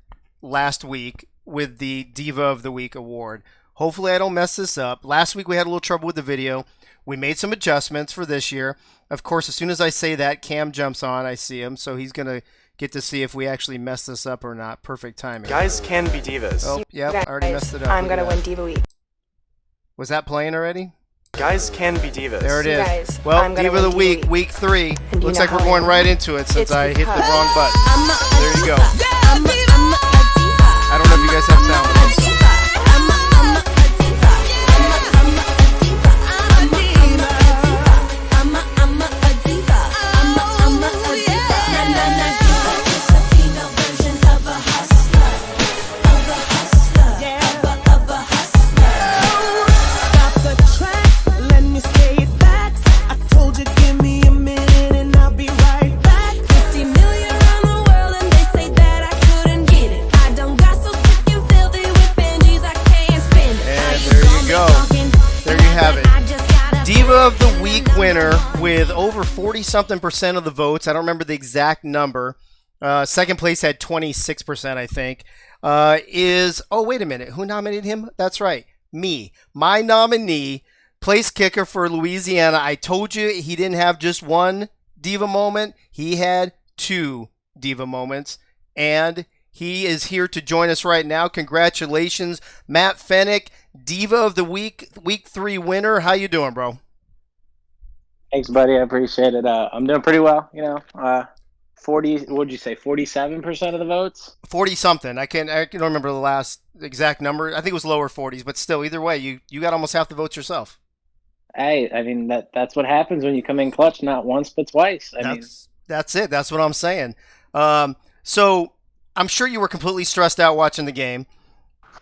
last week with the Diva of the Week award. Hopefully I don't mess this up. Last week we had a little trouble with the video. We made some adjustments for this year. Of course, as soon as I say that, Cam jumps on. I see him, so he's going to get to see if we actually mess this up or not. Perfect timing. Guys can be divas. Oh, yep, I already messed it up. I'm gonna win Diva Week. Was that playing already? Guys can be divas. There it is. Guys, Well, I'm gonna Diva of the win Week, Diva week 3. And you Looks know like we're how I going know. right into it since It's I hit the because wrong button. There you go. I'm a diva. I don't know if you guys have sound. I'm a diva. I'm a diva. I'm a diva. I'm a diva. I'm a diva. I'm a diva. Na diva is a female version of a hustler. Of a hustler. Of a hustler. Stop the track, let me say it back. I told you, give me a minute and I'll be right back. 50 million around the world and they say that I couldn't get it. I don't got so thick and filthy with Benjis, I can't spend it. And there you go. There you have it. Diva of the Week winner with over 40-something% of the votes. I don't remember the exact number. Second place had 26%, I think. Oh, wait a minute. Who nominated him? That's right. Me. My nominee, place kicker for Louisiana. I told you he didn't have just one Diva moment. He had 2 Diva moments. And he is here to join us right now. Congratulations, Matt Fennick, Diva of the Week, week 3 winner. How you doing, bro? Thanks, buddy. I appreciate it. I'm doing pretty well. 40. What'd you say? 47% of the votes. 40-something. I don't remember the last exact number. I think it was lower 40s, but still, either way, you got almost half the votes yourself. Hey, I mean that's what happens when you come in clutch, not once but twice. That's it. That's what I'm saying. So I'm sure you were completely stressed out watching the game.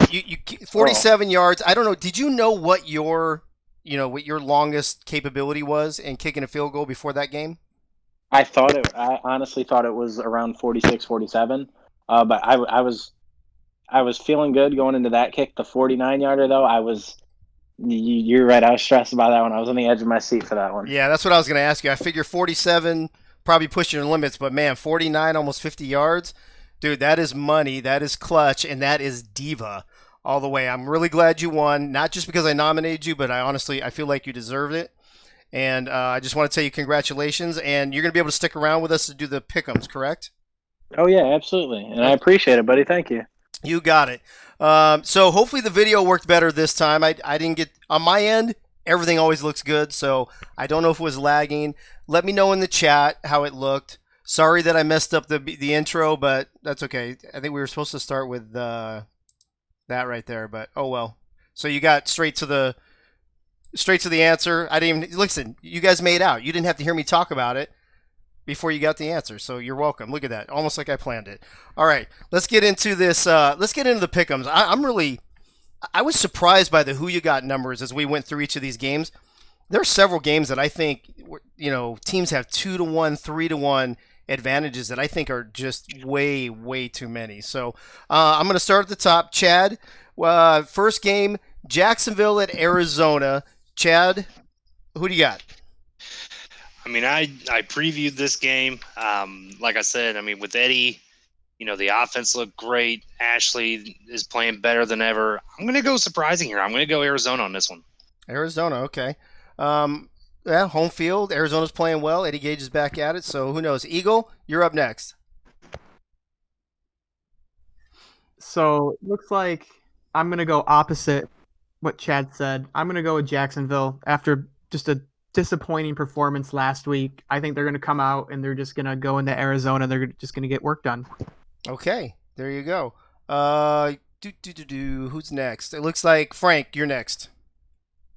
You 47 yards. I don't know. Did you know what your longest capability was in kicking a field goal before that game? I honestly thought it was around 46, 47. But I was feeling good going into that kick. The 49-yarder though, you're right. I was stressed about that one. I was on the edge of my seat for that one. Yeah, that's what I was going to ask you. I figure 47 probably pushing your limits, but man, 49, almost 50 yards. Dude, that is money, that is clutch, and that is Diva all the way. I'm really glad you won, not just because I nominated you, but I feel like you deserved it. And I just want to tell you congratulations, and you're going to be able to stick around with us to do the pick'ems, correct? Oh, yeah, absolutely. And I appreciate it, buddy. Thank you. You got it. So hopefully the video worked better this time. I didn't get, on my end, everything always looks good, so I don't know if it was lagging. Let me know in the chat how it looked. Sorry that I messed up the intro, but that's okay. I think we were supposed to start with that right there, but oh well. So you got straight to the answer. I didn't even listen. You guys made out. You didn't have to hear me talk about it before you got the answer. So you're welcome. Look at that. Almost like I planned it. All right, let's get into this. Let's get into the pick'ems. I was surprised by the who you got numbers as we went through each of these games. There are several games that I think teams have 2-1, 3-1 advantages that I think are just way, way too many. So I'm going to start at the top. Chad, first game, Jacksonville at Arizona. Chad, who do you got? I mean, I previewed this game. Like I said, I mean, with Eddie, the offense looked great. Ashley is playing better than ever. I'm going to go surprising here. I'm going to go Arizona on this one. Arizona, okay. Yeah, home field. Arizona's playing well. Eddie Gage is back at it, so who knows? Eagle, you're up next. So looks like I'm going to go opposite what Chad said. I'm going to go with Jacksonville after just a disappointing performance last week. I think they're going to come out and they're just going to go into Arizona. They're just going to get work done. Okay, there you go. Who's next? It looks like Frank, you're next.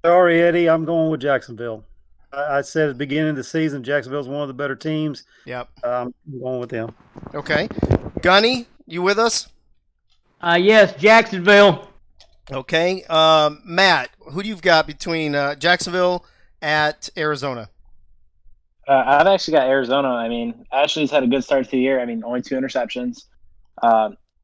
Sorry, Eddie. I'm going with Jacksonville. I said at the beginning of the season, Jacksonville's one of the better teams. Yep. I'm going with them. Okay. Gunny, you with us? Yes, Jacksonville. Okay. Matt, who do you've got between Jacksonville at Arizona? I've actually got Arizona. I mean, Ashley's had a good start to the year. I mean, only 2 interceptions.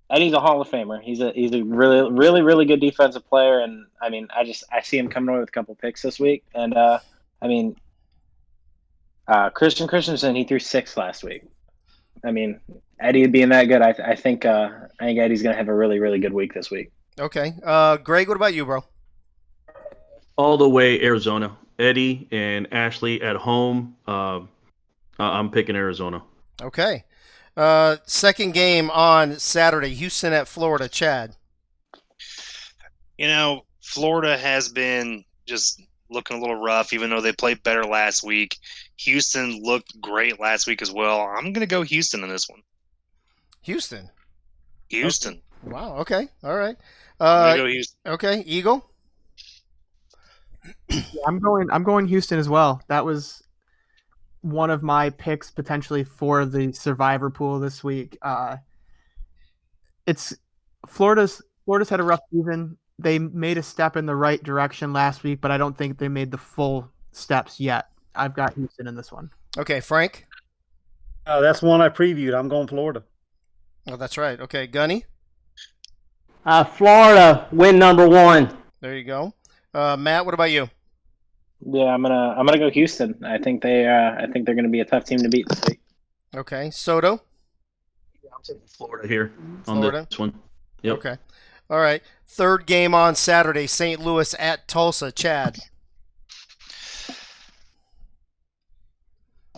Eddie's a Hall of Famer. He's a really, really, really good defensive player, and I mean, I see him coming away with a couple picks this week. And I mean, Christensen, he threw 6 last week. I mean, Eddie being that good, I think Eddie's gonna have a really, really good week this week. Okay. Greg, what about you, bro? All the way Arizona. Eddie and Ashley at home. I'm picking Arizona. Okay. Second game on Saturday, Houston at Florida. Chad. You know, Florida has been just looking a little rough, even though they played better last week. Houston looked great last week as well. I'm going to go Houston in this one. Houston. Houston. Okay. Wow. Okay. All right. I'm going to go Houston. Okay. Eagle. Yeah, I'm going Houston as well. That was one of my picks potentially for the survivor pool this week. It's Florida's had a rough season. They made a step in the right direction last week, but I don't think they made the full steps yet. I've got Houston in this one. Okay, Frank. That's one I previewed. I'm going Florida. Oh, that's right. Okay, Gunny. Florida win number 1. There you go. Matt, what about you? Yeah, I'm gonna go Houston. I think they're gonna be a tough team to beat this week. Okay, Soto. I'm taking Florida here Florida? on this one. Yep. Okay. All right. Third game on Saturday, St. Louis at Tulsa. Chad.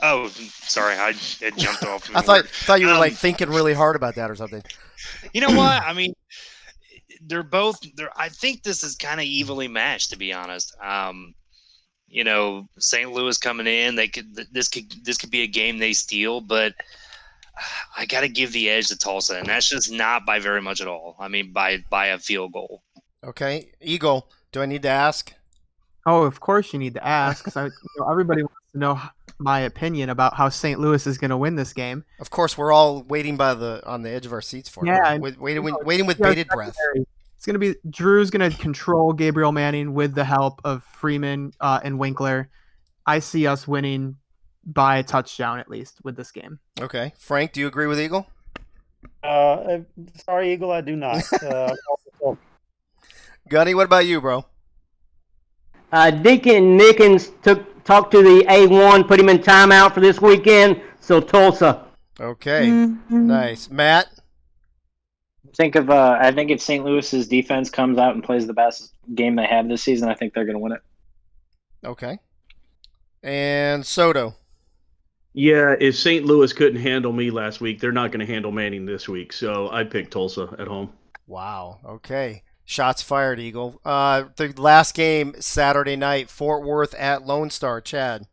Oh, sorry. It jumped off me. I thought you were like thinking really hard about that or something. You know what? I mean, I think this is kind of evenly matched, to be honest. You know, St. Louis coming in, this could be a game they steal, but I got to give the edge to Tulsa, and that's just not by very much at all. I mean, by a field goal. Okay, Eagle. Do I need to ask? Oh, of course you need to ask, because everybody wants to know my opinion about how St. Louis is going to win this game. Of course, we're all waiting on the edge of our seats for it. Yeah, waiting with bated breath. It's going to be Drew's going to control Gabriel Manning with the help of Freeman and Winkler. I see us winning by a touchdown at least with this game. Okay, Frank, do you agree with Eagle? Sorry, Eagle, I do not. Gunny, what about you, bro? Deacon Nickens talked to the A1, put him in timeout for this weekend, so Tulsa. Okay, nice. Matt? I think if St. Louis's defense comes out and plays the best game they have this season, I think they're going to win it. Okay. And Soto? Yeah, if St. Louis couldn't handle me last week, they're not going to handle Manning this week. So I picked Tulsa at home. Wow. Okay. Shots fired, Eagle. The last game Saturday night, Fort Worth at Lone Star. Chad.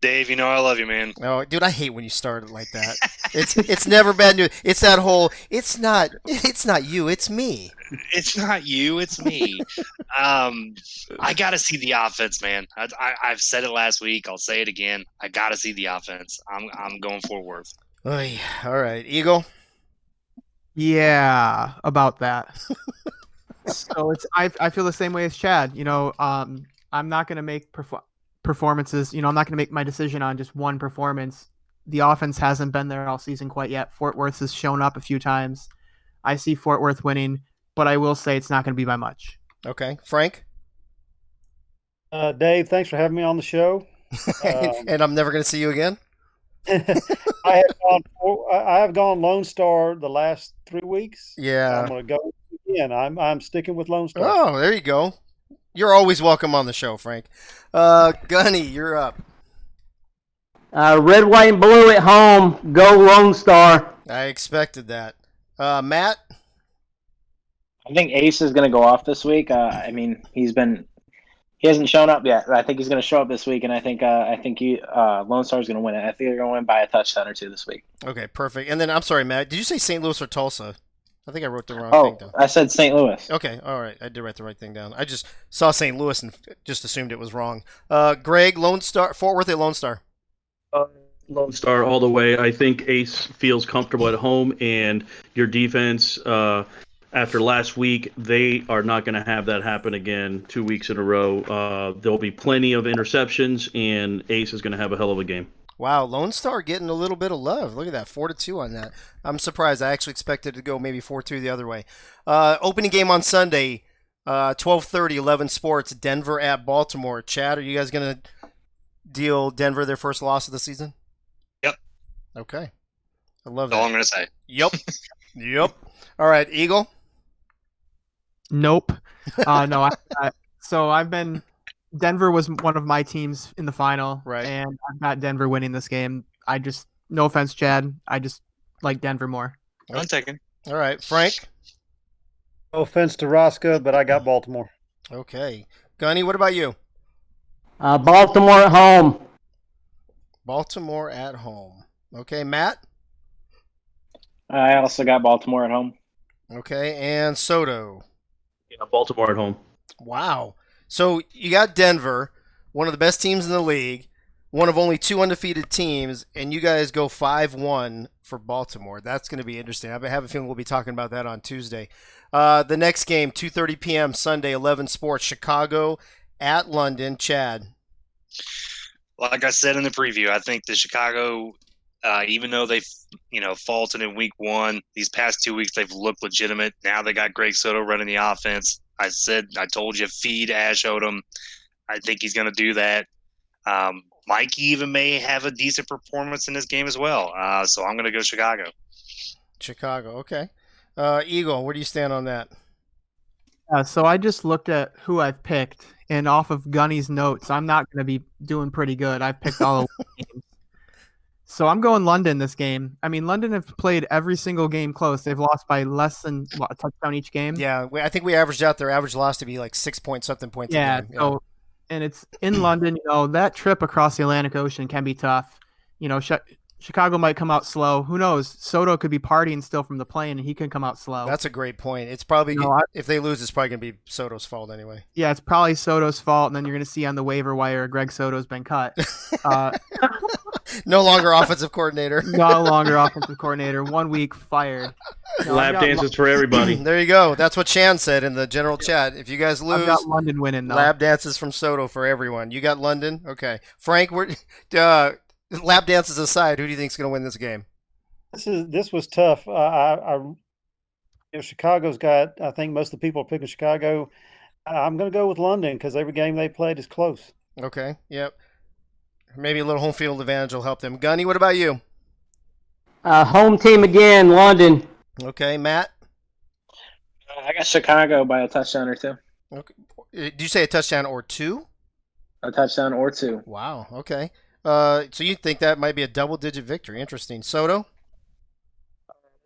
Dave, you know I love you, man. Oh, dude, I hate when you start it like that. It's never bad news. It's that whole. It's not you. It's me. It's not you. It's me. I got to see the offense, man. I've said it last week. I'll say it again. I got to see the offense. I'm going Fort Worth. Oy. All right, Eagle. Yeah, about that. So I feel the same way as Chad. I'm not going to make performances. I'm not going to make my decision on just one performance. The offense hasn't been there all season quite yet. Fort Worth has shown up a few times. I see Fort Worth winning, but I will say it's not going to be by much. Okay, Frank. Dave, thanks for having me on the show. And I'm never going to see you again. I have gone Lone Star the last 3 weeks. Yeah, I'm going to go again. I'm sticking with Lone Star. Oh, there you go. You're always welcome on the show, Frank. Gunny, you're up. Red, white, and blue at home. Go Lone Star. I expected that. Matt? I think Ace is going to go off this week. I mean, he's been He hasn't shown up yet. I think he's going to show up this week, and I think Lone Star's going to win it. I think they're going to win by a touchdown or two this week. Okay, perfect. And then I'm sorry, Matt. Did you say St. Louis or Tulsa? I think I wrote the wrong thing Oh, down. I said St. Louis. Okay, all right. I did write the right thing down. I just saw St. Louis and just assumed it was wrong. Greg, Lone Star, Fort Worth at Lone Star. Lone Star all the way. I think Ace feels comfortable at home, and your defense, after last week, they are not going to have that happen again 2 weeks in a row. There'll be plenty of interceptions, and Ace is going to have a hell of a game. Wow, Lone Star getting a little bit of love. Look at that, 4-2 on that. I'm surprised. I actually expected it to go maybe 4-2 the other way. Opening game on Sunday, 12:30, 11 Sports, Denver at Baltimore. Chad, are you guys going to deal Denver their first loss of the season? Yep. Okay. I love That's all that. I'm going to say. Yep. Yep. All right, Eagle? Nope. No. I've been. Denver was one of my teams in the final, Right. and I've got Denver winning this game. No offense, Chad. I just like Denver more. I'm taking. All right, Frank? No offense to Roscoe, but I got Baltimore. Okay. Gunny, what about you? Baltimore at home. Baltimore at home. Okay, Matt? I also got Baltimore at home. Okay, and Soto. Yeah, Baltimore at home. Wow. So you got Denver, one of the best teams in the league, one of only 2 undefeated teams, and you guys go 5-1 for Baltimore. That's going to be interesting. I have a feeling we'll be talking about that on Tuesday. The next game, 2:30 p.m. Sunday, 11 Sports, Chicago at London. Chad. Like I said in the preview, I think the Chicago, even though they, faulted in week 1, these past 2 weeks they've looked legitimate. Now they got Greg Soto running the offense. I told you, feed Ash Odom. I think he's going to do that. Mikey even may have a decent performance in this game as well. So I'm going to go Chicago. Chicago, okay. Eagle, where do you stand on that? So I just looked at who I've picked, and off of Gunny's notes, I'm not going to be doing pretty good. I've picked all of the games. So I'm going London this game. I mean, London have played every single game close. They've lost by less than a touchdown each game. Yeah, I think we averaged out their average loss to be like 6-point-something points Yeah, a game. so and it's in London. That trip across the Atlantic Ocean can be tough. Chicago might come out slow. Who knows? Soto could be partying still from the plane, and he can come out slow. That's a great point. It's probably if they lose, it's probably going to be Soto's fault anyway. Yeah, it's probably Soto's fault, and then you're going to see on the waiver wire Greg Soto's been cut. No longer offensive coordinator. No longer offensive coordinator. 1 week fired. Lap dances for everybody. There you go. That's what Chan said in the general chat. If you guys lose, I've got London winning, though. lap dances from Soto for everyone. You got London? Okay. Frank, lap dances aside, who do you think is going to win this game? This was tough. Chicago's got. I think most of the people are picking Chicago. I'm going to go with London because every game they played is close. Okay. Yep. Maybe a little home field advantage will help them. Gunny, what about you? Home team again, London. Okay, Matt. I got Chicago by a touchdown or two. Okay. Did you say a touchdown or two? A touchdown or two. Wow. Okay. So you think that might be a double-digit victory? Interesting. Soto.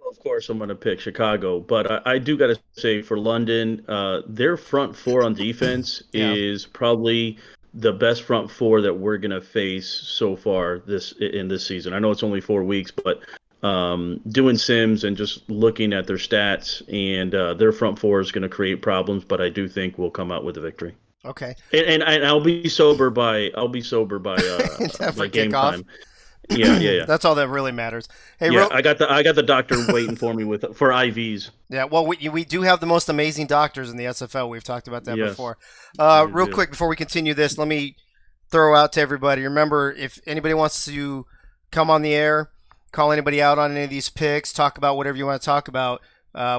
Of course, I'm going to pick Chicago, but I do got to say for London, their front four on defense is probably the best front four that we're going to face so far in this season. I know it's only 4 weeks, but doing Sims and just looking at their stats and their front four is going to create problems, but I do think we'll come out with a victory. Okay. And I'll be sober by by game time. Yeah. That's all that really matters. Hey, I got the doctor waiting for me for IVs. Yeah, well, we do have the most amazing doctors in the SFL. We've talked about that before. Real quick before we continue this, let me throw out to everybody. Remember, if anybody wants to come on the air, call anybody out on any of these picks, talk about whatever you want to talk about.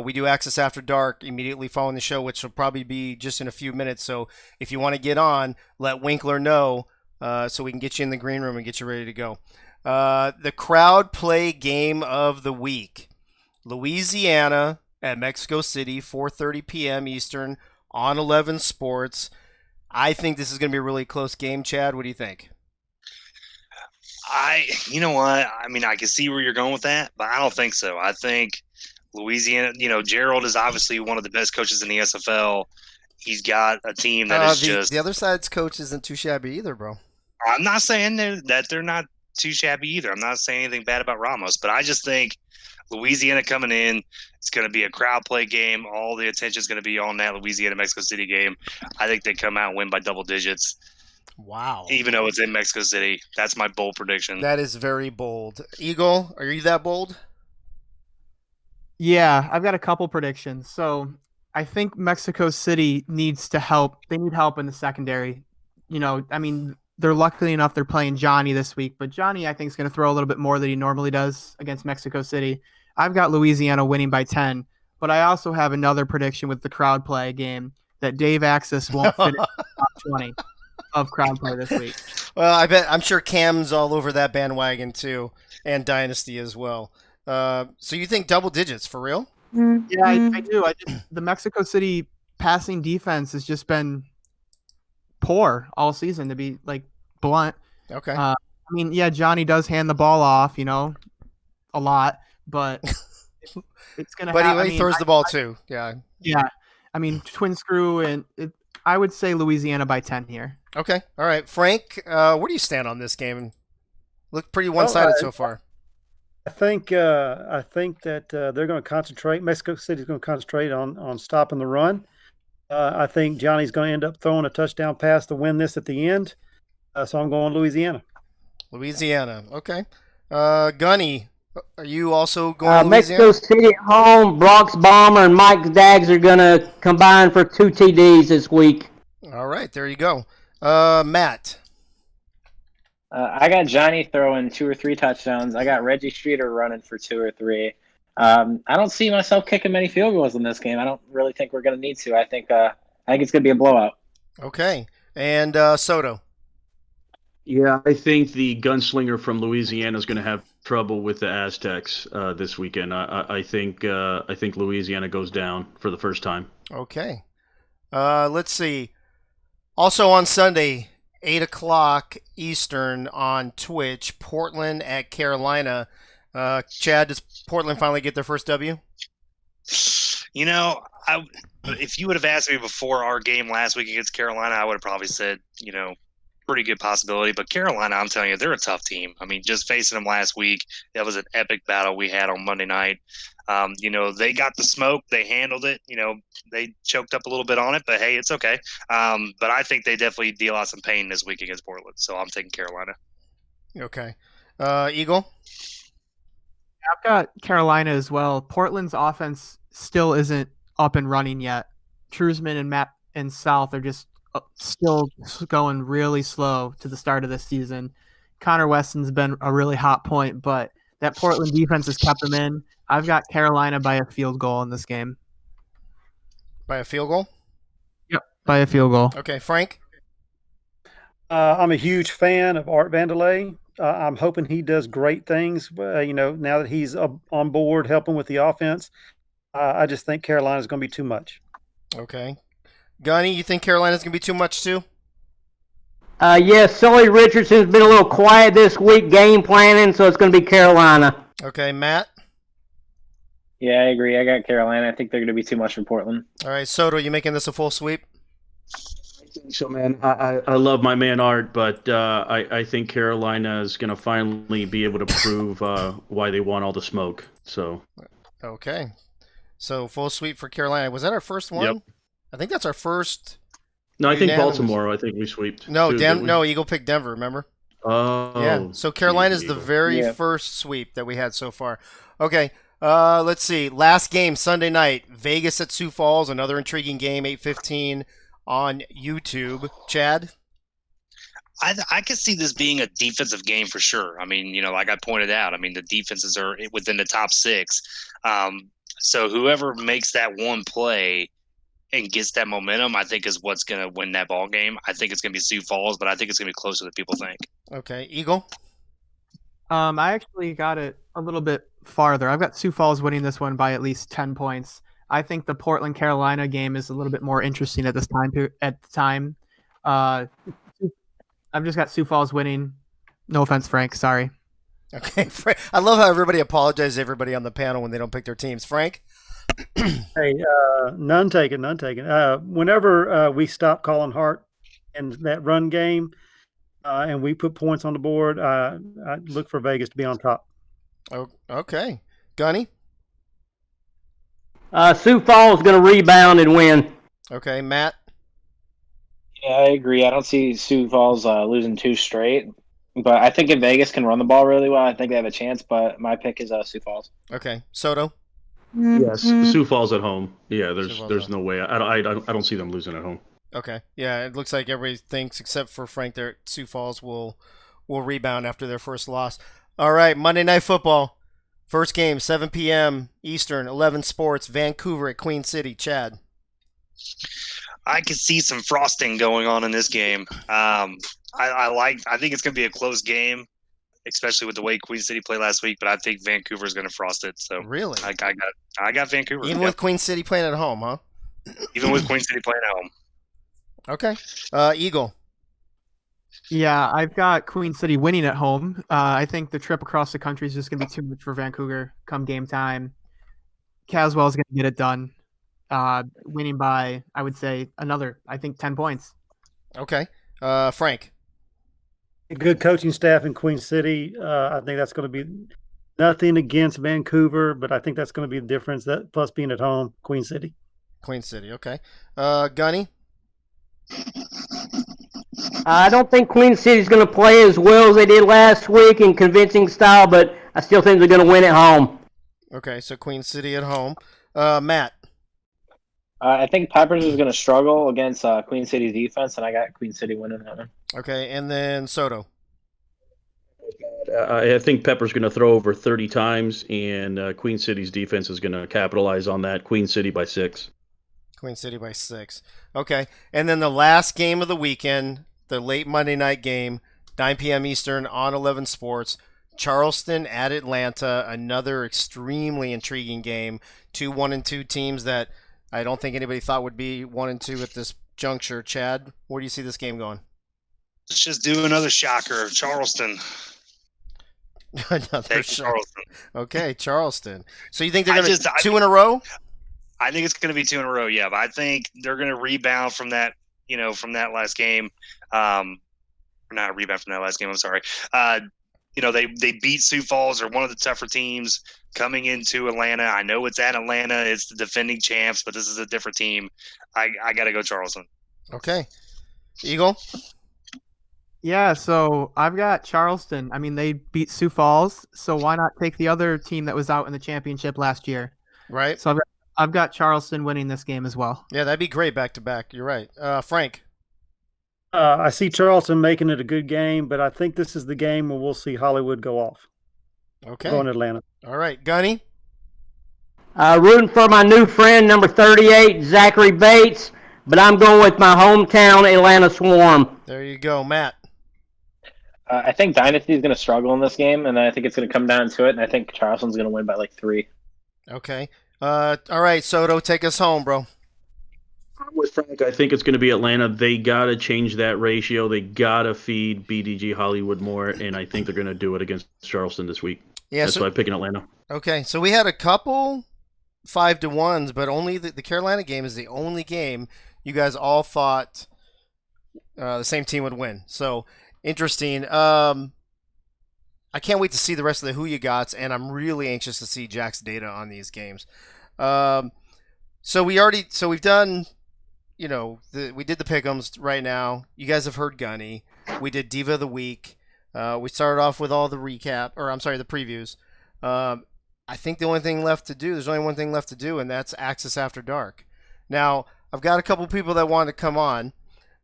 We do Access After Dark immediately following the show, which will probably be just in a few minutes. So if you want to get on, let Winkler know so we can get you in the green room and get you ready to go. The crowd play game of the week. Louisiana at Mexico City, 4:30 p.m. Eastern on 11 Sports. I think this is going to be a really close game, Chad. What do you think? You know what? I mean, I can see where you're going with that, but I don't think so. I think Louisiana, Gerald is obviously one of the best coaches in the SFL, he's got a team that is just. The other side's coach isn't too shabby either, bro. I'm not saying that they're not too shabby either. I'm not saying anything bad about Ramos, but I just think Louisiana coming in, it's going to be a crowd play game. All the attention is going to be on that Louisiana-Mexico City game. I think they come out and win by double digits. Wow. Even though it's in Mexico City. That's my bold prediction. That is very bold. Eagle, are you that bold? Yeah, I've got a couple predictions. So I think Mexico City needs to help. They need help in the secondary. I mean, they're lucky enough they're playing Johnny this week, but Johnny I think is going to throw a little bit more than he normally does against Mexico City. I've got Louisiana winning by 10, but I also have another prediction with the crowd play game that Dave Axis won't finish top 20 of crowd play this week. Well, I'm sure Cam's all over that bandwagon too, and Dynasty as well. So you think double digits for real? Yeah, I do. The Mexico City passing defense has just been poor all season, to be blunt. Okay. I mean, yeah, Johnny does hand the ball off, a lot, but it's gonna. But he throws the ball too. Yeah. Yeah, I mean, twin screw, and I would say Louisiana by 10 here. Okay. All right, Frank. Where do you stand on this game? Look pretty one-sided so far. I think that they're going to concentrate. Mexico City's going to concentrate on stopping the run. I think Johnny's going to end up throwing a touchdown pass to win this at the end. So I'm going Louisiana. Louisiana. Okay. Gunny, are you also going Mexico Louisiana? City at home. Brock's Bomber and Mike Dags are going to combine for 2 TDs this week. All right, there you go. Matt. I got Johnny throwing 2 or 3 touchdowns. I got Reggie Streeter running for 2 or 3. I don't see myself kicking many field goals in this game. I don't really think we're going to need to. I think it's going to be a blowout. Okay. And Soto. Yeah, I think the gunslinger from Louisiana is going to have trouble with the Aztecs this weekend. I think Louisiana goes down for the first time. Okay. Let's see. Also on Sunday, 8 o'clock Eastern on Twitch, Portland at Carolina. Chad, does Portland finally get their first W? If you would have asked me before our game last week against Carolina, I would have probably said, pretty good possibility. But Carolina, I'm telling you, they're a tough team. I mean, just facing them last week, that was an epic battle we had on Monday night. They got the smoke. They handled it. They choked up a little bit on it, but hey, it's okay. But I think they definitely deal out some pain this week against Portland. So I'm taking Carolina. Okay. Eagle? I've got Carolina as well. Portland's offense still isn't up and running yet. Truzman and Matt and South are just still going really slow to the start of this season. Connor Weston's been a really hot point, but that Portland defense has kept them in. I've got Carolina by a field goal in this game. By a field goal? Yep, by a field goal. Okay, Frank? I'm a huge fan of Art Vandelay. I'm hoping he does great things, now that he's on board helping with the offense. I just think Carolina's going to be too much. Okay. Gunny, you think Carolina's going to be too much too? Yes, Sully Richardson's been a little quiet this week game planning, so it's going to be Carolina. Okay, Matt? Yeah, I agree. I got Carolina. I think they're going to be too much for Portland. All right, Soto, you making this a full sweep? So, man, I love my man Art, but I think Carolina is going to finally be able to prove why they want all the smoke. So. Okay. So, full sweep for Carolina. Was that our first one? Yep. I think that's our first. No, I think unanimous. Baltimore. I think we sweeped. No, too, no, Eagle picked Denver, remember? Oh. Yeah, so Carolina's the Eagle. very first sweep that we had so far. Okay, let's see. Last game, Sunday night, Vegas at Sioux Falls, another intriguing game, 8:15 on YouTube. Chad? I can see this being a defensive game for sure. I mean, like I pointed out, the defenses are within the top 6. So whoever makes that one play and gets that momentum, I think is what's going to win that ball game. I think it's going to be Sioux Falls, but I think it's going to be closer than people think. Okay, Eagle? I actually got it a little bit farther. I've got Sioux Falls winning this one by at least 10 points. I think the Portland-Carolina game is a little bit more interesting at this time. I've just got Sioux Falls winning. No offense, Frank. Sorry. Okay, I love how everybody apologizes to everybody on the panel when they don't pick their teams. Frank? Hey, none taken, none taken. Whenever we stop calling Hart in that run game, and we put points on the board, I look for Vegas to be on top. Oh, okay. Gunny? Sioux Falls going to rebound and win. Okay. Matt? Yeah, I agree. I don't see Sioux Falls losing two straight, but I think if Vegas can run the ball really well, I think they have a chance. But my pick is Sioux Falls. Okay. Soto? Yes, Sioux Falls at home. Yeah, Sioux Falls there's at no way. I don't see them losing at home. Okay. Yeah, it looks like everybody thinks, except for Frank, that Sioux Falls will rebound after their first loss. All right, Monday Night Football. First game, 7 p.m. Eastern, 11 Sports, Vancouver at Queen City. Chad? I could see some frosting going on in this game. I think it's going to be a close game, especially with the way Queen City played last week. But I think Vancouver is going to frost it. So Really? I got Vancouver. Even with Queen City playing at home, huh? Even with Queen City playing at home. Okay. Eagle? Yeah, I've got Queen City winning at home. I think the trip across the country is just going to be too much for Vancouver come game time. Caswell's going to get it done, winning by, I would say, I think 10 points. Okay. Frank? A good coaching staff in Queen City. I think that's going to be nothing against Vancouver, but I think that's going to be the difference. That plus being at home, Queen City. Queen City, okay. Gunny? I don't think Queen City's going to play as well as they did last week in convincing style, but I still think they're going to win at home. Okay, so Queen City at home. Matt? I think Peppers is going to struggle against Queen City's defense, and I got Queen City winning that one. Okay, and then Soto? I think Pepper's going to throw over 30 times, and Queen City's defense is going to capitalize on that. Queen City by 6. Queen City by 6. Okay, and then the last game of the weekend, the late Monday night game, 9 p.m. Eastern on 11 Sports. Charleston at Atlanta, another extremely intriguing game. 2 1-2 teams that I don't think anybody thought would be 1-2 at this juncture. Chad, where do you see this game going? Let's just do another shocker. Charleston. Another Charleston. Okay, Charleston. So you think they're going to 2 in a row? I think it's going to be 2 in a row. Yeah, but I think they're going to rebound from that. From that last game. Not rebound from that last game. I'm sorry. They beat Sioux Falls. They're one of the tougher teams coming into Atlanta. I know it's at Atlanta. It's the defending champs, but this is a different team. I got to go Charleston. Okay. Eagle? Yeah, so I've got Charleston. I mean, they beat Sioux Falls, so why not take the other team that was out in the championship last year? Right. So I've got Charleston winning this game as well. Yeah, that'd be great back to back. You're right. Frank? I see Charleston making it a good game, but I think this is the game where we'll see Hollywood go off. Okay. Going to Atlanta. All right. Gunny? Rooting for my new friend, number 38, Zachary Bates, but I'm going with my hometown, Atlanta Swarm. There you go. Matt? I think Dynasty is going to struggle in this game, and I think it's going to come down to it, and I think Charleston's going to win by like 3. Okay. All right, Soto, take us home, bro. With Frank, I think it's going to be Atlanta. They got to change that ratio. They got to feed BDG Hollywood more, and I think they're going to do it against Charleston this week. Yeah, That's why I'm picking Atlanta. Okay, so we had a couple 5-1s, but only the Carolina game is the only game you guys all thought the same team would win. So, interesting. I can't wait to see the rest of the Who You Gots, and I'm really anxious to see Jack's data on these games. So we've done, we did the pick'ems right now. You guys have heard Gunny. We did Diva of the Week. We started off with all the the previews. I think the only thing left to do, there's only one thing left to do, and that's Access After Dark. Now, I've got a couple people that wanted to come on.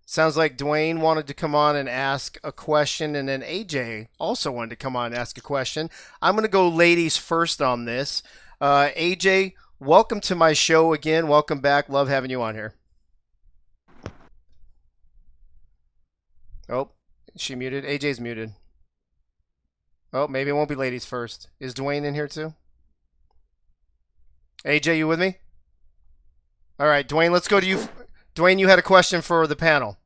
Sounds like Dwayne wanted to come on and ask a question, and then AJ also wanted to come on and ask a question. I'm going to go ladies first on this. AJ, welcome to my show again. Welcome back. Love having you on here. Oh, she muted. AJ's muted. Oh, maybe it won't be ladies first. Is Dwayne in here too? AJ, you with me? All right, Dwayne, let's go to you. Dwayne, you had a question for the panel.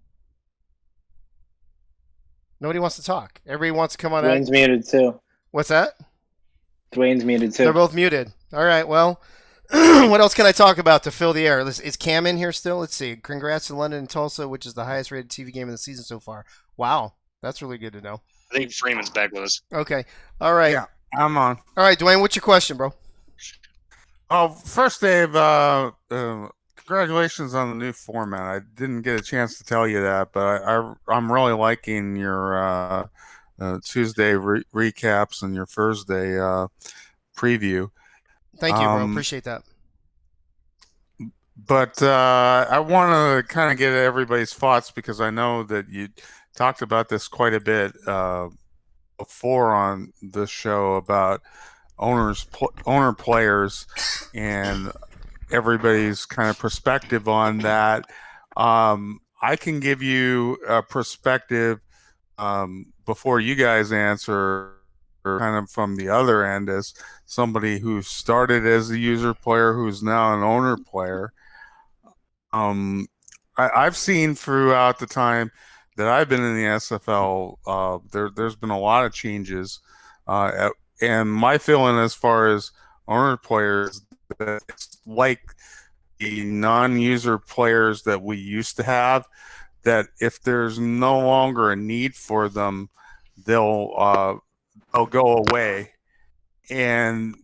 Nobody wants to talk. Everybody wants to come on. Dwayne's muted too. What's that? Dwayne's muted too. They're both muted. All right, well, What else can I talk about to fill the air? Is Cam in here still? Let's see. Congrats to London and Tulsa, which is the highest rated TV game of the season so far. Wow, that's really good to know. I think Freeman's back with us. Okay, all right, Yeah, I'm on. all right, Dwayne. What's your question, bro? Oh, first, Dave, congratulations on the new format. I didn't get a chance to tell you that, but I'm really liking your Tuesday recaps and your Thursday preview. Thank you, bro. Appreciate that. But I want to kind of get everybody's thoughts because I know that you talked about this quite a bit before on the show about owner players and everybody's kind of perspective on that. I can give you a perspective before you guys answer, kind of from the other end as somebody who started as a user player who's now an owner player. I've seen throughout the time that I've been in the SFL, there's been a lot of changes, and my feeling as far as owner players, that it's like the non-user players that we used to have, that if there's no longer a need for them, they'll go away. And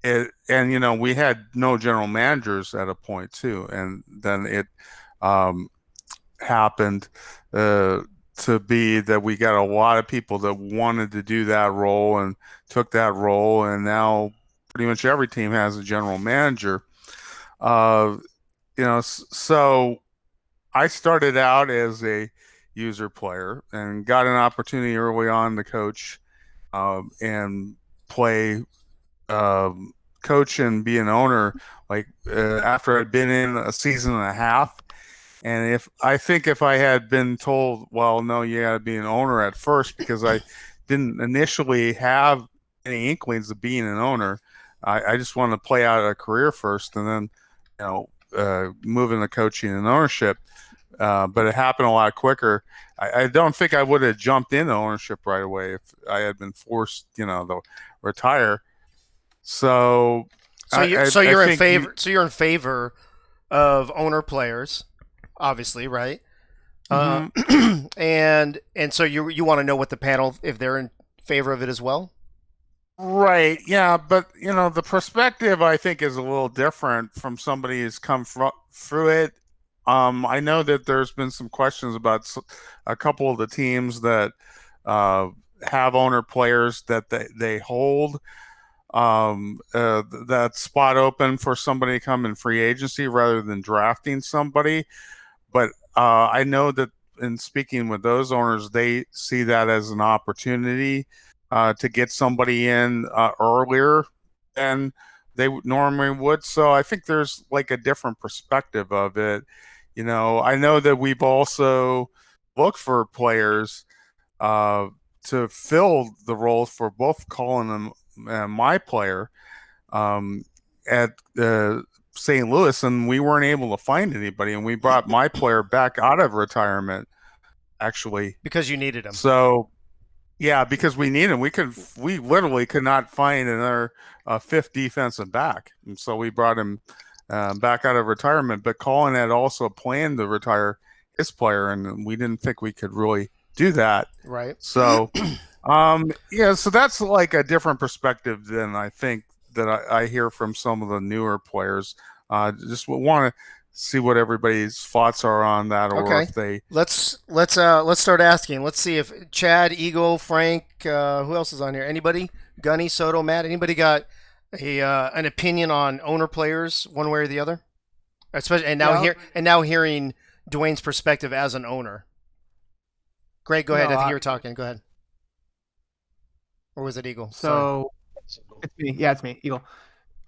we had no general managers at a point too, and then it happened to be that we got a lot of people that wanted to do that role and took that role, and now pretty much every team has a general manager. So I started out as a user player and got an opportunity early on to coach and play, coach and be an owner, like after I'd been in a season and a half. And if I had been told, well, no, you got to be an owner at first, because I didn't initially have any inklings of being an owner. I just wanted to play out a career first, and then move into coaching and ownership. But it happened a lot quicker. I don't think I would have jumped into ownership right away if I had been forced, to retire. So you're in favor. So you're in favor of owner players, obviously, right? Mm-hmm. And so you want to know what the panel, if they're in favor of it as well. Right. Yeah, but the perspective I think is a little different from somebody who's come through it. I know that there's been some questions about a couple of the teams that have owner players that they hold that spot open for somebody to come in free agency rather than drafting somebody. But I know that in speaking with those owners, they see that as an opportunity to get somebody in earlier than they normally would. So I think there's like a different perspective of it. I know that we've also looked for players to fill the roles for both Colin and my player at St. Louis, and we weren't able to find anybody, and we brought my player back out of retirement, actually. Because you needed him. So, yeah, because we needed him. We literally could not find another fifth defensive back, and so we brought him back out of retirement. But Colin had also planned to retire his player, and we didn't think we could really do that. Right. So, so that's like a different perspective than I think that I hear from some of the newer players. Just want to see what everybody's thoughts are on that, or okay. if they let's start asking. Let's see if Chad, Eagle, Frank, who else is on here? Anybody? Gunny, Soto, Matt. Anybody got an opinion on owner players, one way or the other? Especially and now hearing Dwayne's perspective as an owner. Greg, go ahead. I think you were talking. Go ahead. Or was it Eagle? So it's me. Yeah, it's me, Eagle.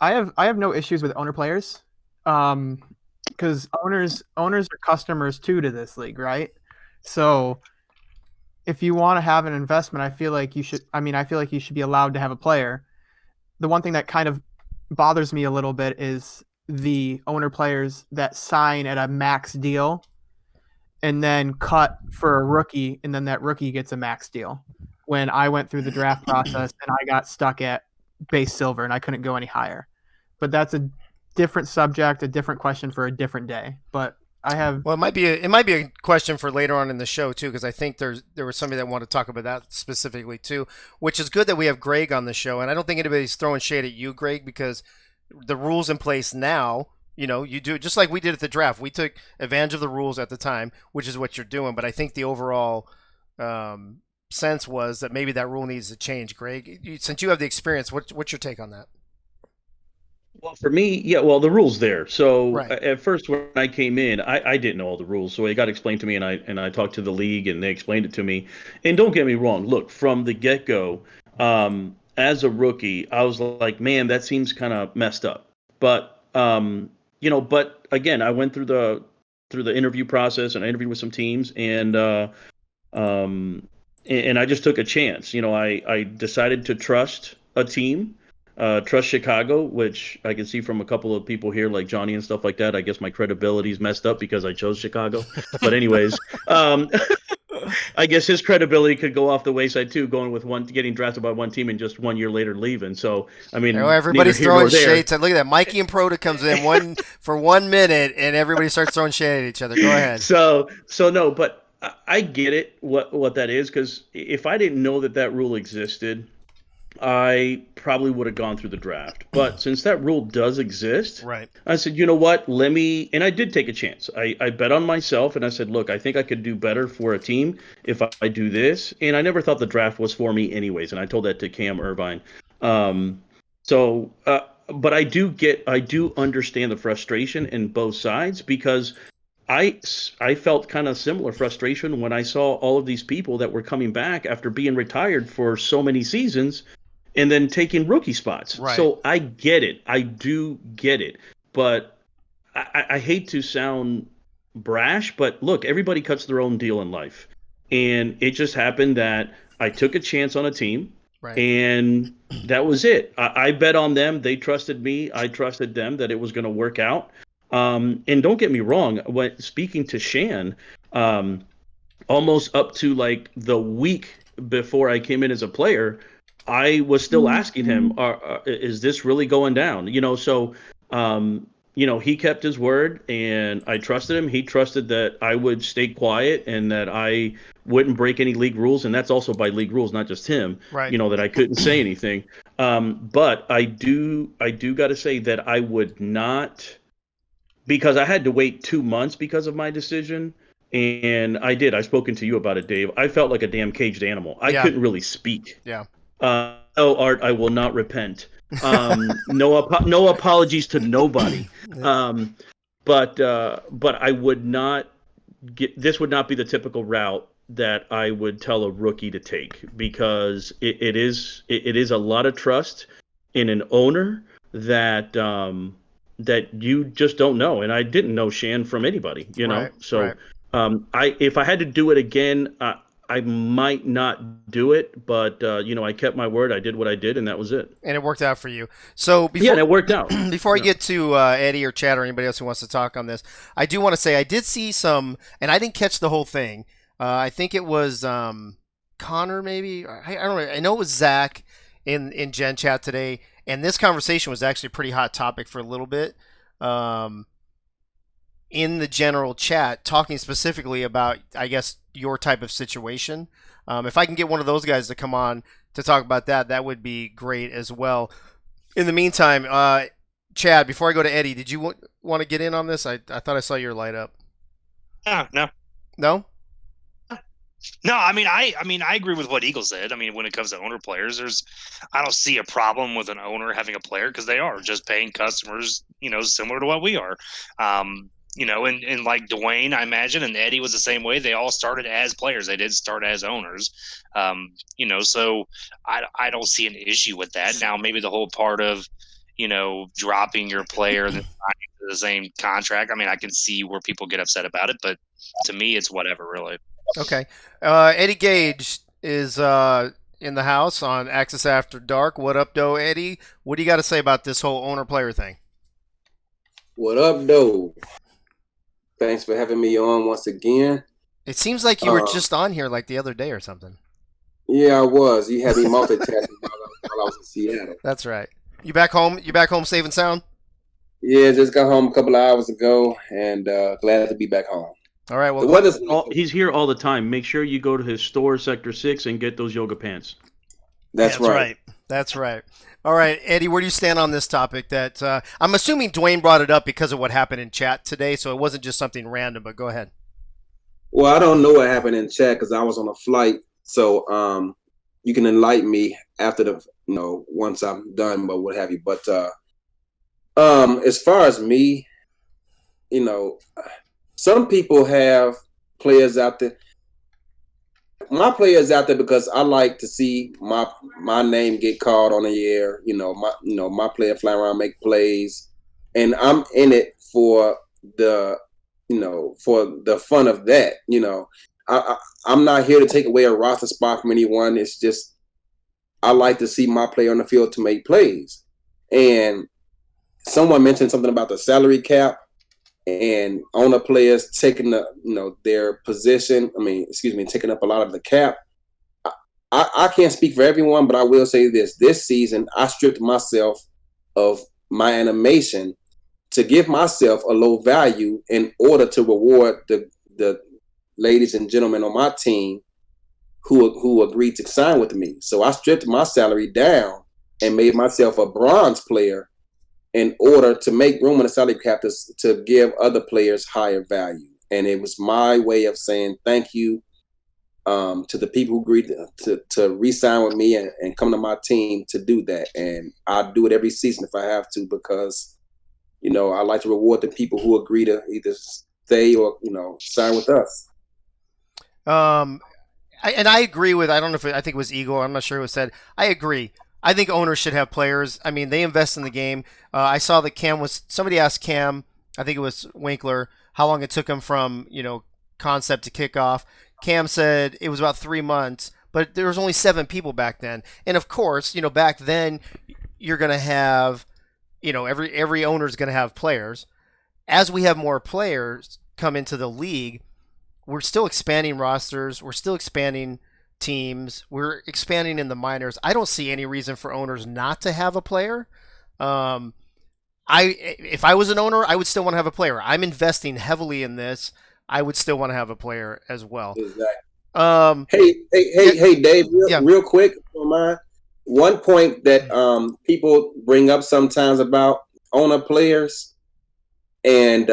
I have no issues with owner players, because owners are customers too to this league, right? So if you want to have an investment, I feel like you should be allowed to have a player. The one thing that kind of bothers me a little bit is the owner players that sign at a max deal and then cut for a rookie, and then that rookie gets a max deal. When I went through the draft process and I got stuck at base silver and I couldn't go any higher. But that's a different subject, a different question for a different day. But I have Well, it might be a question for later on in the show too, because I think there was somebody that wanted to talk about that specifically too, which is good that we have Greg on the show, and I don't think anybody's throwing shade at you, Greg, because the rules in place now, you do just like we did at the draft. We took advantage of the rules at the time, which is what you're doing. But I think the overall sense was that maybe that rule needs to change. Greg, since you have the experience, what's your take on that? Well, for me, yeah, well, the rule's there. So Right. at first, when I came in, I didn't know all the rules. So it got explained to me, and I talked to the league, and they explained it to me. And don't get me wrong, look, from the get-go, as a rookie, I was like, man, that seems kind of messed up. But but again, I went through the interview process, and I interviewed with some teams, and I just took a chance. I decided to trust a team. Trust Chicago, which I can see from a couple of people here, like Johnny and stuff like that. I guess my credibility's messed up because I chose Chicago. But anyways, I guess his credibility could go off the wayside too, getting drafted by one team and just 1 year later leaving. So I mean, everybody's neither here throwing nor there. shade. Look at that, Mikey and Proda comes in for 1 minute, and everybody starts throwing shade at each other. Go ahead. So no, but I get it what that is, because if I didn't know that rule existed, I probably would have gone through the draft. But since that rule does exist, right, I said, you know what, and I did take a chance. I bet on myself, and I said, look, I think I could do better for a team if I do this. And I never thought the draft was for me anyways, and I told that to Cam Irvine. But I do understand the frustration in both sides, because I felt kind of similar frustration when I saw all of these people that were coming back after being retired for so many seasons and then taking rookie spots. Right. So I get it. I do get it. But I hate to sound brash, but look, everybody cuts their own deal in life. And it just happened that I took a chance on a team. Right. And that was it. I bet on them. They trusted me. I trusted them that it was going to work out. And don't get me wrong, when speaking to Shan, almost up to like the week before I came in as a player, I was still asking him, is this really going down? So he kept his word, and I trusted him. He trusted that I would stay quiet and that I wouldn't break any league rules. And that's also by league rules, not just him, right. That I couldn't say anything. But I do got to say that I would not, because I had to wait 2 months because of my decision. And I've spoken to you about it, Dave. I felt like a damn caged animal. I couldn't really speak. Yeah. Oh, Art, I will not repent. No apologies to nobody. But I would not this would not be the typical route that I would tell a rookie to take, because it is a lot of trust in an owner that you just don't know. And I didn't know Shan from anybody, Right, So right. if I had to do it again, I might not do it, but I kept my word. I did what I did, and that was it. And it worked out for you. So and it worked out. Before I get to Eddie or Chad or anybody else who wants to talk on this, I do want to say I did see some, and I didn't catch the whole thing. I think it was Connor, maybe. I don't know. I know it was Zach in Gen Chat today, and this conversation was actually a pretty hot topic for a little bit. In the general chat, talking specifically about, I guess, your type of situation. If I can get one of those guys to come on to talk about that, that would be great as well. In the meantime, Chad, before I go to Eddie, did you want to get in on this? I thought I saw your light up. No. No? No, I mean, I agree with what Eagle said. I mean, when it comes to owner players, I don't see a problem with an owner having a player, because they are just paying customers, similar to what we are. And like Dwayne, I imagine, and Eddie was the same way. They all started as players. They did start as owners. So I don't see an issue with that. Now, maybe the whole part of, dropping your player and signing to the same contract, I mean, I can see where people get upset about it, but to me, it's whatever, really. Okay. Eddie Gage is in the house on Access After Dark. What up, though, Eddie? What do you got to say about this whole owner-player thing? What up, though? Thanks for having me on once again. It seems like you were just on here like the other day or something. Yeah, I was. You had me multitasking while I was in Seattle. That's right. You back home? You back home safe and sound? Yeah, just got home a couple of hours ago, and glad to be back home. All right. Well, The weather's He's here all the time. Make sure you go to his store, Sector 6, and get those yoga pants. that's right. right. That's right. All right, Eddie, where do you stand on this topic? That I'm assuming Dwayne brought it up because of what happened in chat today, so it wasn't just something random. But go ahead. Well, I don't know what happened in chat because I was on a flight, so you can enlighten me after the once I'm done, but what have you. But as far as me, some people have players out there. My players out there because I like to see my name get called on the air. My player fly around, make plays, and I'm in it for the for the fun of that. I'm not here to take away a roster spot from anyone. It's just I like to see my player on the field to make plays. And someone mentioned something about the salary cap and owner players taking their position. Taking up a lot of the cap. I can't speak for everyone, but I will say this: this season, I stripped myself of my animation to give myself a low value in order to reward the ladies and gentlemen on my team who agreed to sign with me. So I stripped my salary down and made myself a bronze player in order to make room in the salary cap to give other players higher value. And it was my way of saying thank you to the people who agreed to re-sign with me and come to my team to do that. And I do it every season if I have to because, I like to reward the people who agree to either stay or, sign with us. I agree with, I don't know if I think it was Eagle, I'm not sure who said, I agree. I think owners should have players. I mean, they invest in the game. I saw that somebody asked Cam, I think it was Winkler, how long it took him from, concept to kickoff. Cam said it was about 3 months, but there was only 7 people back then. And of course, back then you're going to have, every owner is going to have players. As we have more players come into the league, we're still expanding rosters. We're still expanding teams. We're expanding in the minors. I don't see any reason for owners not to have a player. If I was an owner, I would still want to have a player. I'm investing heavily in this. I would still want to have a player as well. Exactly. Hey, Dave, real quick, if you don't mind. One point that people bring up sometimes about owner players, and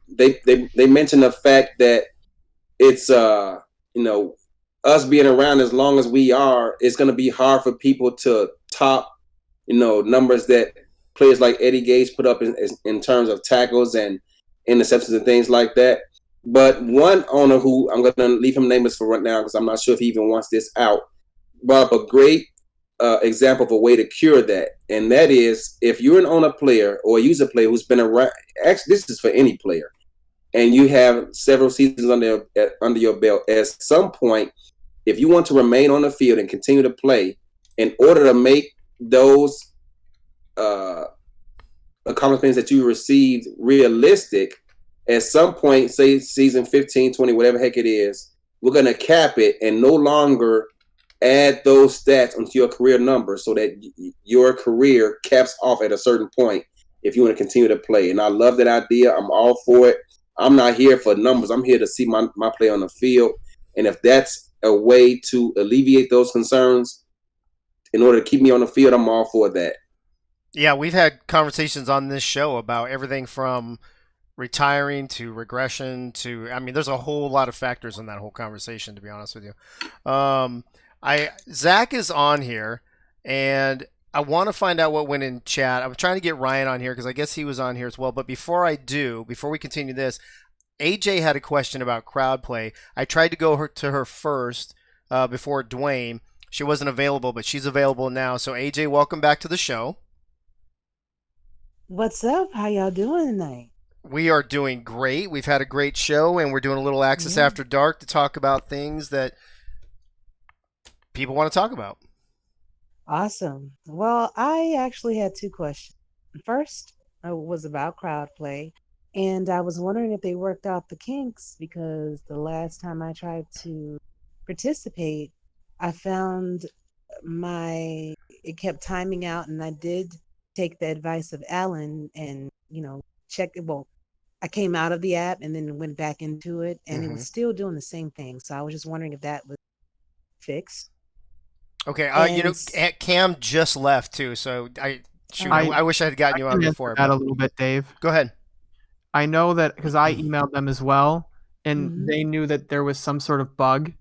they mention the fact that it's us being around as long as we are, it's going to be hard for people to top numbers that players like Eddie Gates put up in terms of tackles and interceptions and things like that. But one owner who I'm going to leave him nameless for right now because I'm not sure if he even wants this out, brought up a great example of a way to cure that. And that is if you're an owner player or a user player who's been around, actually this is for any player, and you have several seasons under your belt, at some point, if you want to remain on the field and continue to play, in order to make those accomplishments that you received realistic, at some point, say season 15, 20, whatever heck it is, we're going to cap it and no longer add those stats onto your career number so that your career caps off at a certain point if you want to continue to play. And I love that idea. I'm all for it. I'm not here for numbers. I'm here to see my play on the field. And if that's a way to alleviate those concerns in order to keep me on the field, I'm all for that. Yeah, we've had conversations on this show about everything from retiring to regression to, there's a whole lot of factors in that whole conversation, to be honest with you. Zach is on here, and I want to find out what went in chat. I'm trying to get Ryan on here because I guess he was on here as well. But before we continue this, AJ had a question about crowd play. I tried to go to her first before Dwayne. She wasn't available, but she's available now. So AJ, welcome back to the show. What's up? How y'all doing tonight? We are doing great. We've had a great show, and we're doing a little Access After Dark to talk about things that people want to talk about. Awesome. Well, I actually had 2 questions. First was about crowd play, and I was wondering if they worked out the kinks because the last time I tried to participate, I found it kept timing out, and I did take the advice of Alan and check it. Well, I came out of the app and then went back into it, and it was still doing the same thing. So I was just wondering if that was fixed. Okay, And Cam just left too, so I I wish I had gotten you can on answer before. that But a little bit, Dave. go ahead. I know that because I emailed them as well, and Mhm. they knew that there was some sort of bug,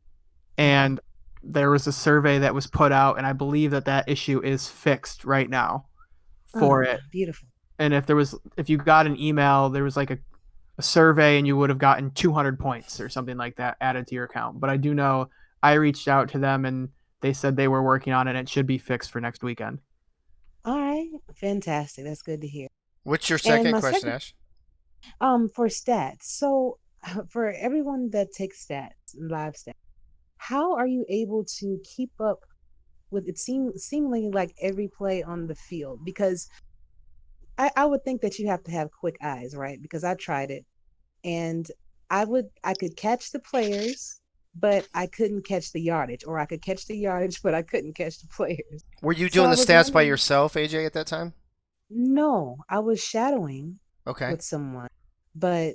and there was a survey that was put out, and I believe that issue is fixed right now for it. Beautiful. And if you got an email, there was like a survey, and you would have gotten 200 points or something like that added to your account. But I do know I reached out to them, and they said they were working on it, and it should be fixed for next weekend. All right, fantastic. That's good to hear. What's your And second my question, second, Ash? for stats. So, for everyone that takes stats, live stats, how are you able to keep up with it? Seemingly like every play on the field, because I would think that you have to have quick eyes, right? Because I tried it, and I could catch the players, but I couldn't catch the yardage, or I could catch the yardage, but I couldn't catch the players. Were you So doing I the was stats by wondering. yourself, AJ, at that time? No, I was shadowing Okay. with someone, but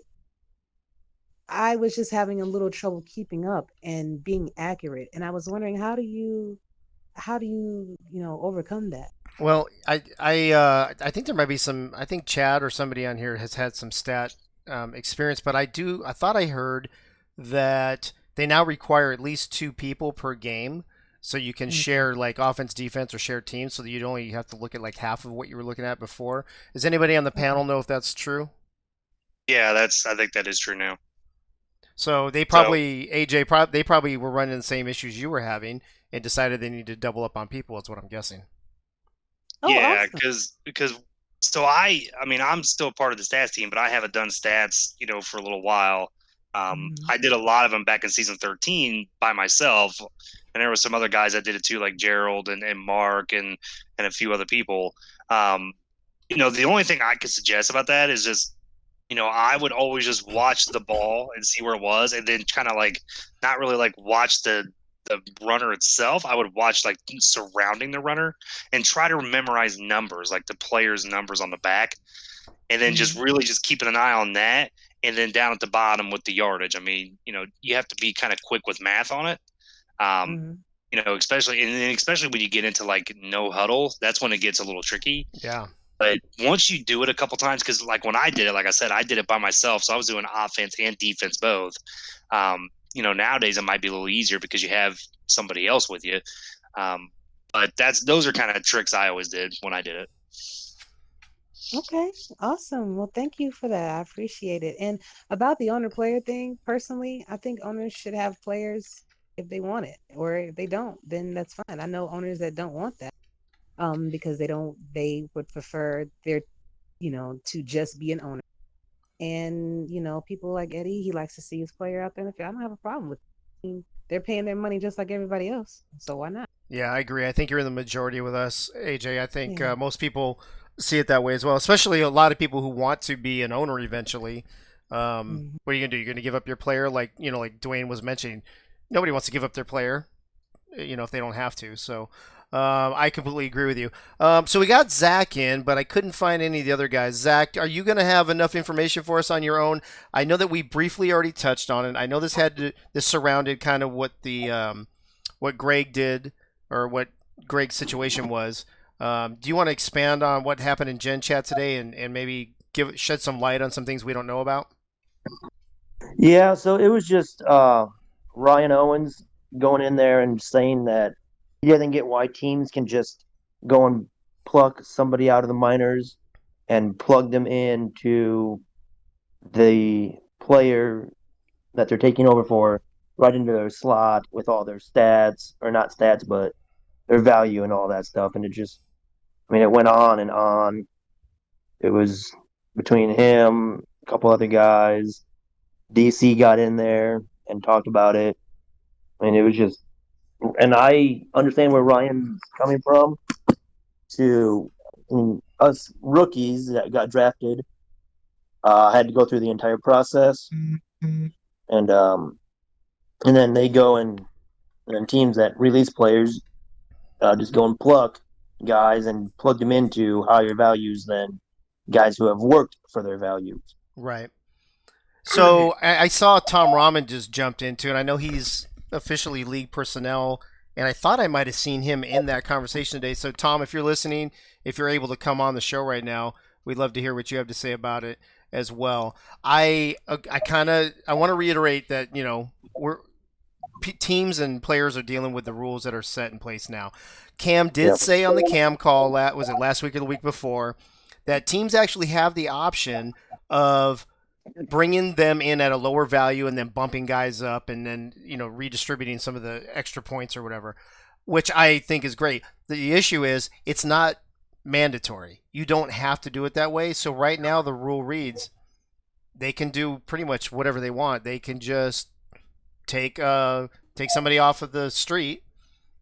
I was just having a little trouble keeping up and being accurate. And I was wondering, how do you overcome that? Well, I think there might be some. I think Chad or somebody on here has had some stat experience, but I thought I heard that they now require at least two people per game, so you can Okay. share like offense, defense, or share teams, so that you only have to look at like half of what you were looking at before. Does anybody on the Okay. panel know if that's true? Yeah, I think that is true now. So they So probably they probably were running the same issues you were having and decided they need to double up on people. Is what I'm guessing. Oh, yeah, awesome. because so I mean I'm still part of the stats team, but I haven't done stats for a little while. Mhm. I did a lot of them back in season 13 by myself, and there were some other guys that did it too, like Gerald and Mark and a few other people. Um, the only thing I could suggest about that is just I would always just watch the ball and see where it was, and then kind of like not really like watch the runner itself. I would watch like surrounding the runner and try to memorize numbers, like the players' numbers on the back, and then just Mhm. really just keeping an eye on that. And then down at the bottom with the yardage. I mean, you have to be kind of quick with math on it. Um, Mhm. especially when you get into like no huddle, that's when it gets a little tricky. Yeah. But once you do it a couple times, because like when I did it, like I said, I did it by myself, so I was doing offense and defense both. Nowadays it might be a little easier because you have somebody else with you. Um, but those are kind of tricks I always did when I did it. Okay, awesome. Well, thank you for that. I appreciate it. And about the owner player thing, personally, I think owners should have players if they want it, or if they don't, then that's fine. I know owners that don't want that, because they would prefer to just be an owner. And people like Eddie, he likes to see his player out there in the field. I don't have a problem with it. I mean, they're paying their money just like everybody else, so why not? Yeah, I agree. I think you're in the majority with us, AJ. I think Yeah. most people see it that way as well, especially a lot of people who want to be an owner eventually. Mhm. What are you gonna do? You're gonna give up your player, like like Dwayne was mentioning. Nobody wants to give up their player, if they don't have to. So I completely agree with you. So we got Zach in, but I couldn't find any of the other guys. Zach, are you gonna have enough information for us on your own? I know that we briefly already touched on it. I know this surrounded kind of what Greg did or what Greg's situation was. Do you want to expand on what happened in Gen Chat today and maybe shed some light on some things we don't know about? Yeah, so it was just Ryan Owens going in there and saying that he doesn't get why teams can just go and pluck somebody out of the minors and plug them into the player that they're taking over for right into their slot with all their stats, or not stats, but their value and all that stuff. And it went on and on. It was between him, a couple other guys. DC got in there and talked about it. It was just, and I understand where Ryan's coming from. Us rookies that got drafted had to go through the entire process, and and then they go and then teams that release players just go and pluck guys and plug them into higher values than guys who have worked for their values. Right. So I saw Tom Rahman just jumped into, and I know he's officially league personnel, and I thought I might have seen him in that conversation today. So Tom, if you're listening, if you're able to come on the show right now, we'd love to hear what you have to say about it as well. I want to reiterate that teams and players are dealing with the rules that are set in place now. Cam did say on the Cam call, was it last week or the week before, that teams actually have the option of bringing them in at a lower value and then bumping guys up and then redistributing some of the extra points or whatever, which I think is great. The issue is it's not mandatory. You don't have to do it that way. So right now the rule reads they can do pretty much whatever they want. They can just take somebody off of the street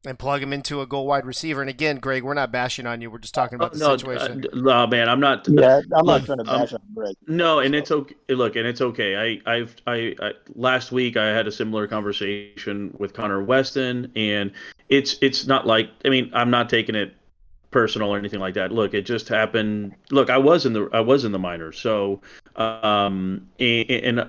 and plug him into a goal wide receiver. And again, Greg, we're not bashing on you. We're just talking about the situation. No, man, I'm not. Yeah, I'm not trying to bash on Greg. No, and it's okay. Look, and it's okay. I last week I had a similar conversation with Connor Weston, and it's not like, I mean, I'm not taking it personal or anything like that. Look, it just happened. Look, I was in the minors, so and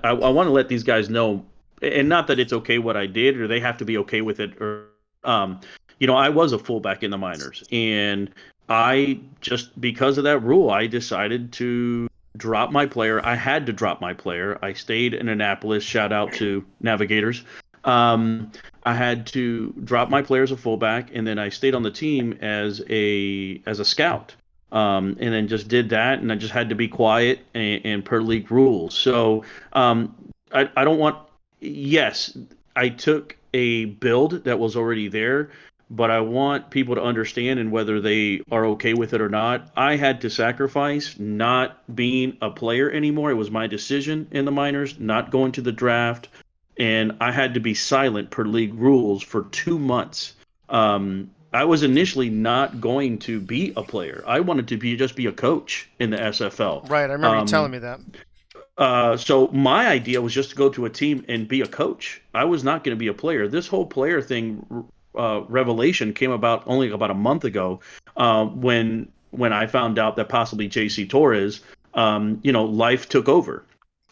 I want to let these guys know, and not that it's okay what I did or they have to be okay with it, or I was a fullback in the minors, and I just, because of that rule, I decided to drop my player. I had to drop my player. I stayed in Annapolis. Shout out to Navigators. I had to drop my player as a fullback, and then I stayed on the team as a scout. And then just did that, and I just had to be quiet and per league rules. So I don't want. Yes, I took a build that was already there, but I want people to understand, and whether they are okay with it or not, I had to sacrifice not being a player anymore. It was my decision in the minors, not going to the draft, and I had to be silent per league rules for 2 months. I was initially not going to be a player. I wanted to just be a coach in the SFL. Right, I remember you telling me that. So my idea was just to go to a team and be a coach. I was not going to be a player. This whole player thing revelation came about only about a month ago, when I found out that possibly JC Torres, life took over.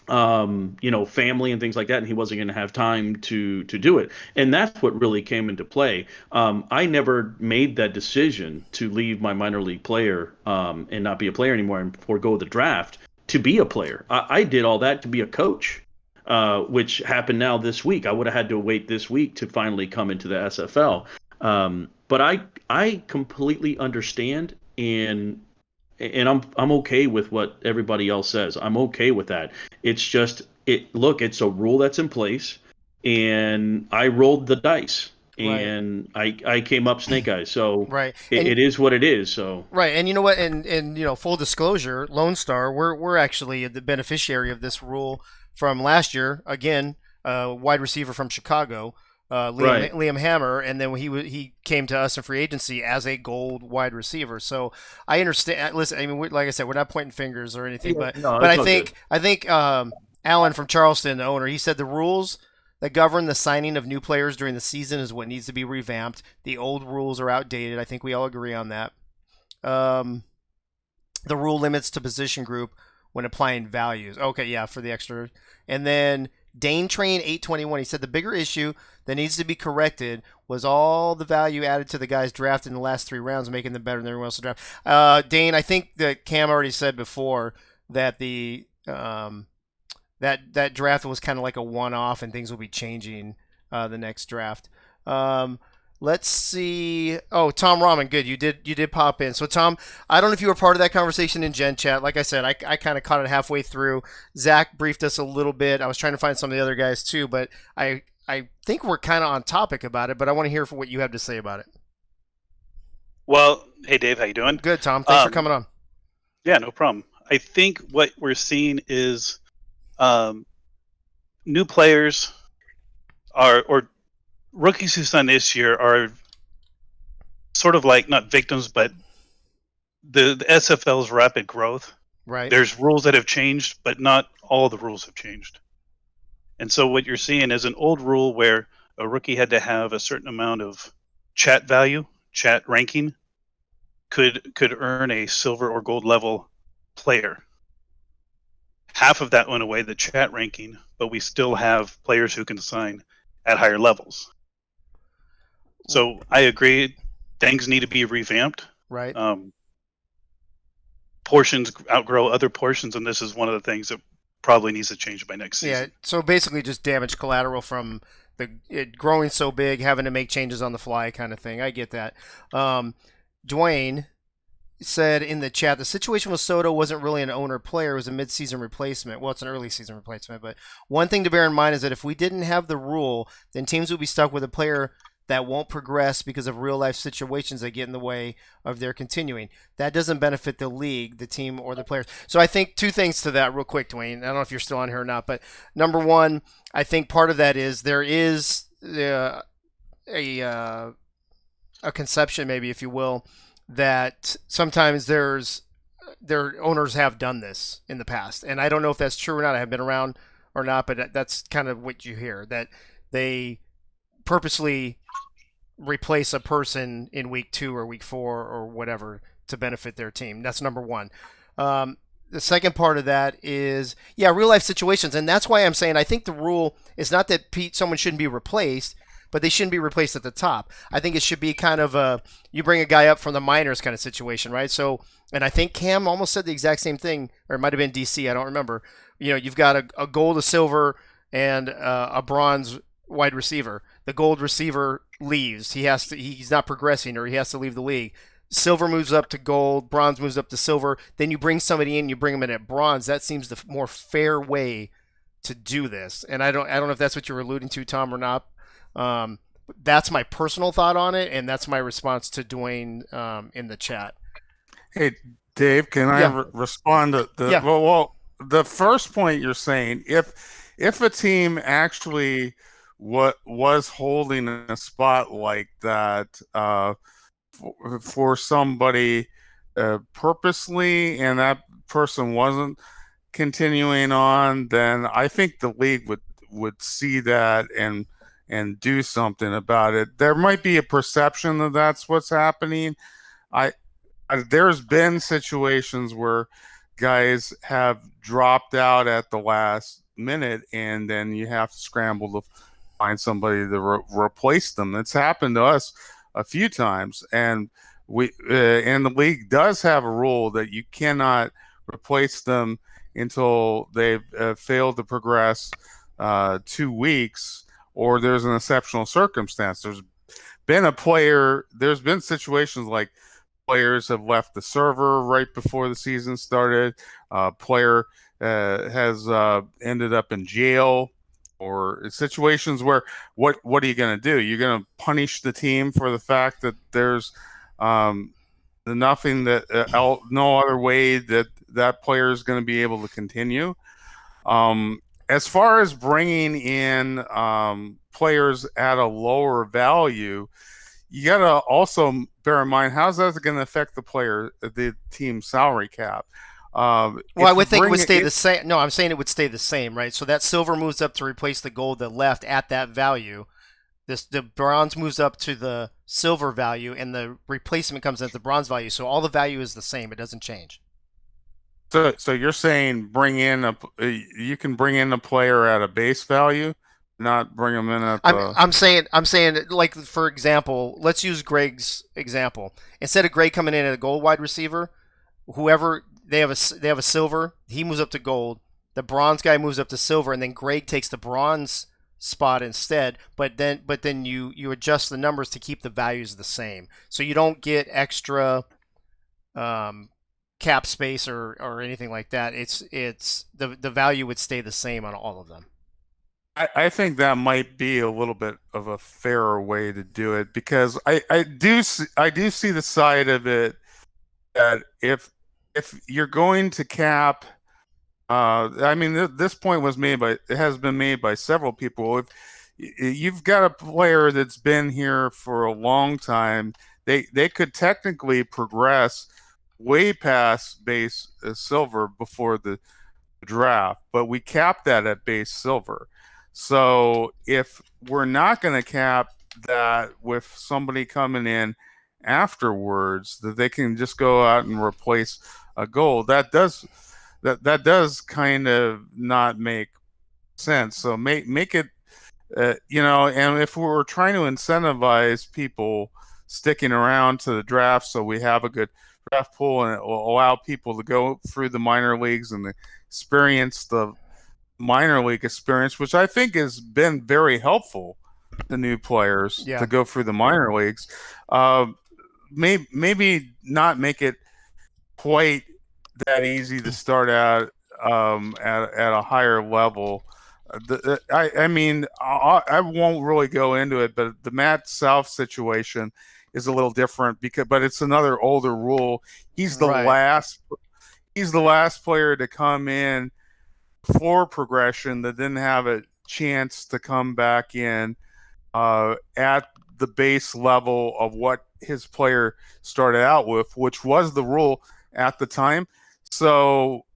Family and things like that, and he wasn't going to have time to do it. And that's what really came into play. I never made that decision to leave my minor league player and not be a player anymore and forego the draft to be a player. I did all that to be a coach, which happened now this week. I would have had to wait this week to finally come into the SFL. But I completely understand, and I'm okay with what everybody else says. I'm okay with that. It's just it's a rule that's in place, and I rolled the dice, and I came up snake eyes. So right. it is what it is. So right, and you know what? And full disclosure, Lone Star, we're actually the beneficiary of this rule from last year. Again, wide receiver from Chicago. Liam Hammer, and then he came to us in free agency as a gold wide receiver. So I understand. Listen, I mean, like I said, we're not pointing fingers or anything, but I think Alan from Charleston, the owner, he said the rules that govern the signing of new players during the season is what needs to be revamped. The old rules are outdated. I think we all agree on that. The rule limits to position group when applying values. Okay, yeah, for the extra, and then Dane Train 821, he said the bigger issue that needs to be corrected was all the value added to the guys drafted in the last 3 rounds, making them better than everyone else to draft. Dane, I think that Cam already said before that the that draft was kind of like a one-off, and things will be changing the next draft. Let's see. Oh, Tom Rahman, good. You did pop in. So, Tom, I don't know if you were part of that conversation in Gen Chat. Like I said, I kind of caught it halfway through. Zach briefed us a little bit. I was trying to find some of the other guys too, but I think we're kind of on topic about it. But I want to hear what you have to say about it. Well, hey Dave, how you doing? Good, Tom. Thanks for coming on. Yeah, no problem. I think what we're seeing is new players or rookies who signed this year are sort of like not victims, but the SFL's rapid growth. Right. There's rules that have changed, but not all the rules have changed. And so what you're seeing is an old rule where a rookie had to have a certain amount of chat value, chat ranking, could earn a silver or gold level player. Half of that went away, the chat ranking, but we still have players who can sign at higher levels. So I agree, things need to be revamped. Right. Portions outgrow other portions, and this is one of the things that probably needs to change by next season. Yeah, so basically just damage collateral from it growing so big, having to make changes on the fly kind of thing. I get that. Dwayne said in the chat, the situation with Soto wasn't really an owner player, it was a mid-season replacement. Well, it's an early season replacement, but one thing to bear in mind is that if we didn't have the rule, then teams would be stuck with a player that won't progress because of real life situations that get in the way of their continuing. That doesn't benefit the league, the team, or the players. So I think two things to that real quick, Dwayne. I don't know if you're still on here or not, but number one, I think part of that is there is a conception, maybe, if you will, that sometimes their owners have done this in the past. And I don't know if that's true or not. I haven't been around or not, but that's kind of what you hear, that they purposely replace a person in week 2 or week 4 or whatever to benefit their team. That's number one. The second part of that is, real life situations. And that's why I'm saying I think the rule is not that someone shouldn't be replaced, but they shouldn't be replaced at the top. I think it should be kind of you bring a guy up from the minors kind of situation, right? So, and I think Cam almost said the exact same thing, or it might have been DC, I don't remember. You've got a gold, a silver, and a bronze wide receiver. The gold receiver leaves. He's not progressing, or he has to leave the league. Silver moves up to gold, bronze moves up to silver. Then you bring somebody in, you bring them in at bronze. That seems the more fair way to do this. And I don't know if that's what you're alluding to, Tom, or not. That's my personal thought on it, and that's my response to Dwayne in the chat. Hey, Dave, can I respond to the well, the first point you're saying, if a team actually was holding a spot like that for somebody purposely, and that person wasn't continuing on, then I think the league would see that and do something about it. There might be a perception that that's what's happening. There's been situations where guys have dropped out at the last minute, and then you have to scramble to find somebody to replace them. It's happened to us a few times, and and the league does have a rule that you cannot replace them until they've failed to progress 2 weeks, or there's an exceptional circumstance. There's been situations like players have left the server right before the season started. Player has ended up in jail, or situations where what are you going to do? You're going to punish the team for the fact that there's nothing that no other way that player is going to be able to continue. As far as bringing in players at a lower value, you got to also bear in mind, how's that going to affect the team's salary cap? Well, I would think it would stay the same. No, I'm saying it would stay the same, right? So that silver moves up to replace the gold that left at that value. The bronze moves up to the silver value, and the replacement comes at the bronze value. So all the value is the same. It doesn't change. So you're saying you can bring in a player at a base value, not bring them in at the... I'm saying, like, for example, let's use Greg's example. Instead of Greg coming in at a gold wide receiver, whoever they have a silver, he moves up to gold. The bronze guy moves up to silver, and then Greg takes the bronze spot instead. But then you adjust the numbers to keep the values the same, so you don't get extra cap space or anything like that. It's the value would stay the same on all of them. I think that might be a little bit of a fairer way to do it, because I do see the side of it that if you're going to cap, I mean, this point has been made by several people. If you've got a player that's been here for a long time, they could technically progress way past base silver before the draft, but we cap that at base silver. So if we're not going to cap that with somebody coming in afterwards, that they can just go out and replace a goal. That does kind of not make sense. So make it, and if we're trying to incentivize people sticking around to the draft, so we have a good draft pool and it will allow people to go through the minor leagues and experience the minor league experience, which I think has been very helpful to new players Yeah. to go through the minor leagues. Maybe not make it quite that easy to start out at a higher level. I mean, I won't really go into it, but the Matt South situation is a little different but it's another older rule. He's the Right. last player to come in for progression that didn't have a chance to come back in at the base level of what his player started out with, which was the rule at the time. So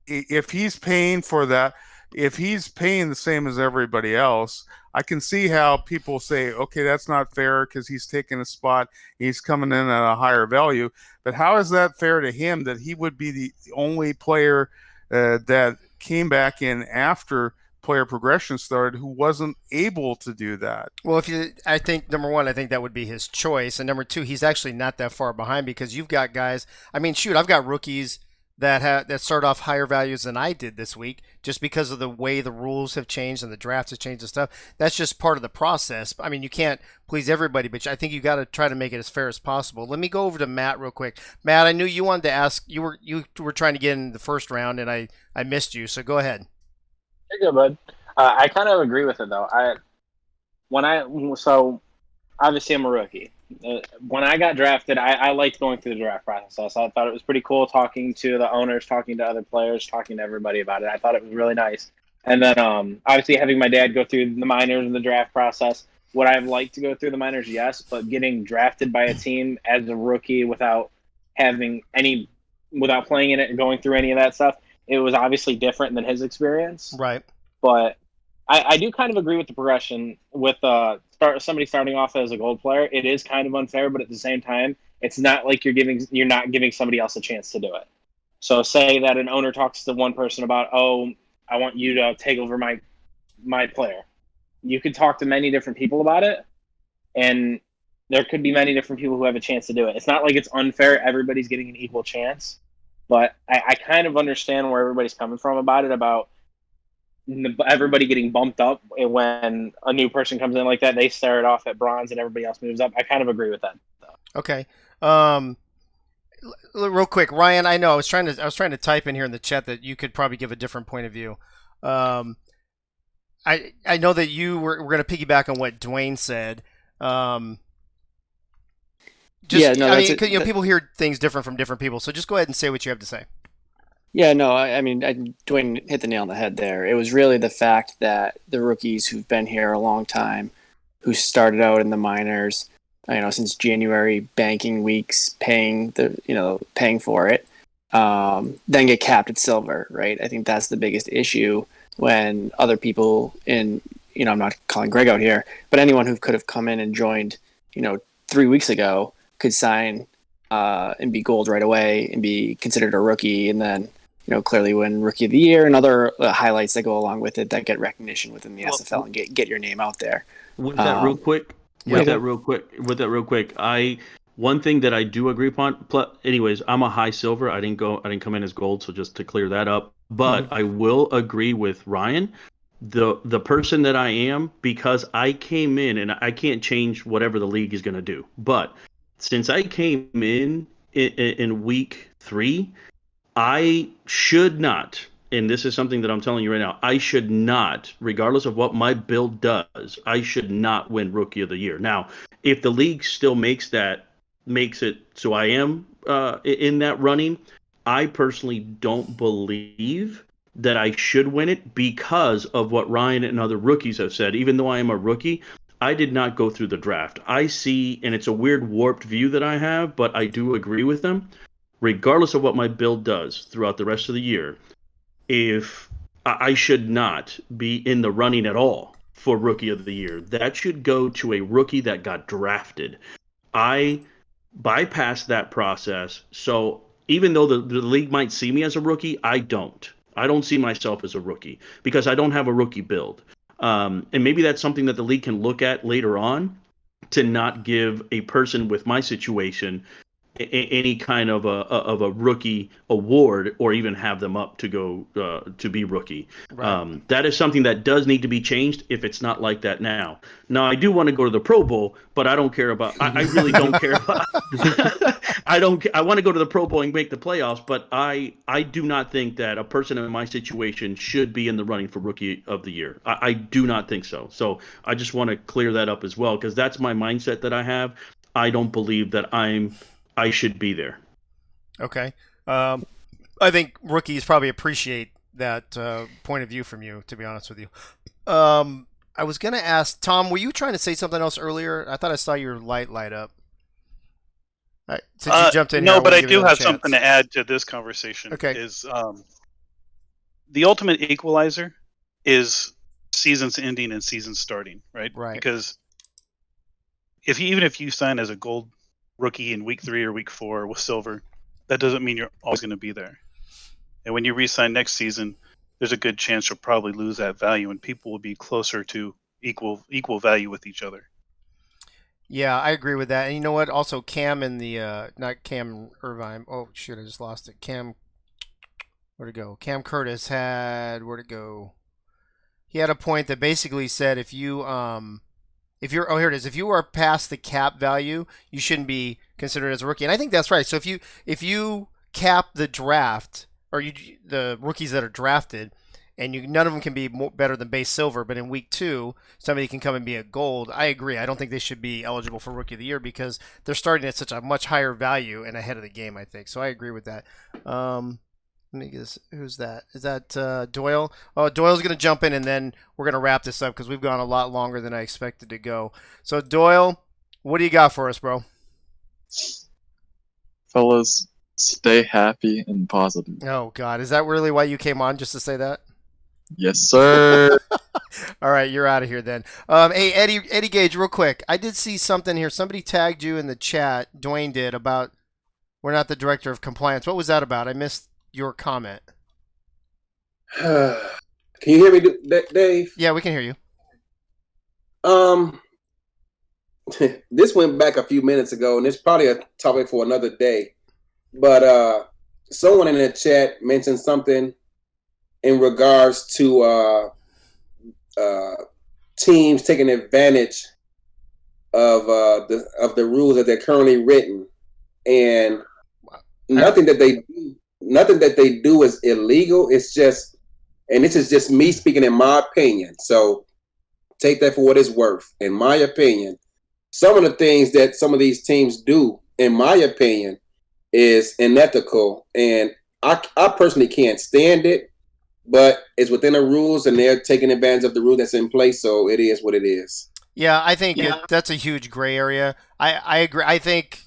if he's paying for that, if he's paying the same as everybody else, I can see how people say, okay, that's not fair because he's taking a spot, he's coming in at a higher value. But how is that fair to him that he would be the only player that came back in after player progression started who wasn't able to do that? Well, I think number one, I think that would be his choice, and number two, he's actually not that far behind because you've got guys. I mean, shoot, I've got rookies that start off higher values than I did this week, just because of the way the rules have changed and the draft has changed and stuff. That's just part of the process. I mean, you can't please everybody, but I think you got to try to make it as fair as possible. Let me go over to Matt real quick. Matt, I knew you wanted to ask. You were trying to get in the first round, and I missed you, so go ahead. You're good, bud. I kind of agree with it though. So obviously I'm a rookie. When I got drafted, I liked going through the draft process. I thought it was pretty cool talking to the owners, talking to other players, talking to everybody about it. I thought it was really nice. And then obviously having my dad go through the minors and the draft process. Would I have liked to go through the minors? Yes, but getting drafted by a team as a rookie without playing in it and going through any of that stuff, it was obviously different than his experience. Right. But I do kind of agree with the progression with somebody starting off as a gold player. It is kind of unfair, but at the same time, it's not like you're not giving somebody else a chance to do it. So say that an owner talks to one person about, oh, I want you to take over my player. You could talk to many different people about it, and there could be many different people who have a chance to do it. It's not like it's unfair. Everybody's getting an equal chance. But I kind of understand where everybody's coming from about it, about everybody getting bumped up when a new person comes in like that. They start off at bronze and everybody else moves up. I kind of agree with that, though. Okay. Real quick, Ryan. I know I was trying to type in here in the chat that you could probably give a different point of view. I know that we're going to piggyback on what Dwayne said. People hear things different from different people. So just go ahead and say what you have to say. Yeah, no, I mean, Dwayne hit the nail on the head there. It was really the fact that the rookies who've been here a long time, who started out in the minors, since January banking weeks, paying for it, then get capped at silver, right? I think that's the biggest issue when other people I'm not calling Greg out here, but anyone who could have come in and joined, 3 weeks ago could sign and be gold right away and be considered a rookie, and then clearly win Rookie of the Year and other highlights that go along with it that get recognition within the SFL and get your name out there. With that real quick, one thing that I do agree upon. Anyways, I'm a high silver. I didn't come in as gold, so just to clear that up. But I will agree with Ryan. The person that I am, because I came in, and I can't change whatever the league is going to do. But since I came in week 3, I should not, and this is something that I'm telling you right now, I should not, regardless of what my build does, I should not win Rookie of the Year. Now, if the league still makes it so I am in that running, I personally don't believe that I should win it because of what Ryan and other rookies have said. Even though I am a rookie, I did not go through the draft. I see, and it's a weird warped view that I have, but I do agree with them. Regardless of what my build does throughout the rest of the year, if I should not be in the running at all for Rookie of the Year, that should go to a rookie that got drafted. I bypass that process. So even though the league might see me as a rookie, I don't. I don't see myself as a rookie because I don't have a rookie build. And maybe that's something that the league can look at later on to not give a person with my situation any kind of a rookie award or even have them up to go to be rookie. Right. That is something that does need to be changed if it's not like that now. Now I do want to go to the Pro Bowl, but I don't care about. I really don't care about. I don't. I want to go to the Pro Bowl and make the playoffs, but I do not think that a person in my situation should be in the running for Rookie of the Year. I do not think so. So I just want to clear that up as well because that's my mindset that I have. I don't believe that I should be there. Okay. I think rookies probably appreciate that point of view from you, to be honest with you. I was going to ask, Tom, were you trying to say something else earlier? I thought I saw your light up. Since you jumped in no, here, but I give do you another have chance. something to add to this conversation. Okay. Is the ultimate equalizer is seasons ending and seasons starting, right? Right. Because even if you sign as a gold rookie in week 3 or week 4 with silver, that doesn't mean you're always going to be there. And when you re-sign next season, there's a good chance you'll probably lose that value, and people will be closer to equal value with each other. Yeah, I agree with that. And you know what? Also, Cam in the not Cam Irvine. Oh shit, I just lost it. Where'd it go? Cam Curtis where'd it go? He had a point that basically said if you're here it is. If you are past the cap value, you shouldn't be considered as a rookie. And I think that's right. So if you cap the draft or the rookies that are drafted, and none of them can be better than base silver, but in week 2, somebody can come and be a gold. I agree. I don't think they should be eligible for Rookie of the Year because they're starting at such a much higher value and ahead of the game, I think. So I agree with that. Let me guess. Who's that? Is that Doyle? Oh, Doyle's going to jump in, and then we're going to wrap this up because we've gone a lot longer than I expected to go. So, Doyle, what do you got for us, bro? Fellas, stay happy and positive. Oh, God. Is that really why you came on, just to say that? Yes, sir. All right, you're out of here then. Hey, Eddie Gage, real quick. I did see something here. Somebody tagged you in the chat, Dwayne did, about we're not the director of compliance. What was that about? I missed your comment. Can you hear me, Dave? Yeah, we can hear you. This went back a few minutes ago, and it's probably a topic for another day. But someone in the chat mentioned something in regards to teams taking advantage of the rules that they're currently written, and nothing that they do is illegal. It's just, and this is just me speaking in my opinion. So take that for what it's worth. In my opinion, some of the things that some of these teams do, in my opinion, is unethical, and I personally can't stand it. But it's within the rules, and they're taking advantage of the rule that's in place. So it is what it is. Yeah, I think that's a huge gray area. I agree. I think,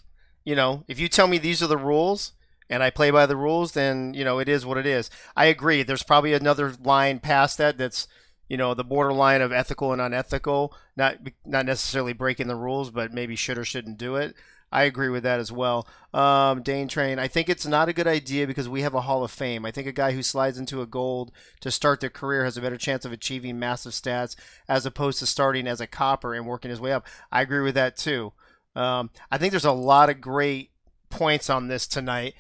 if you tell me these are the rules and I play by the rules, then, it is what it is. I agree. There's probably another line past that's, the borderline of ethical and unethical, not necessarily breaking the rules, but maybe should or shouldn't do it. I agree with that as well. Dane Train, I think it's not a good idea because we have a Hall of Fame. I think a guy who slides into a gold to start their career has a better chance of achieving massive stats as opposed to starting as a copper and working his way up. I agree with that too. I think there's a lot of great points on this tonight.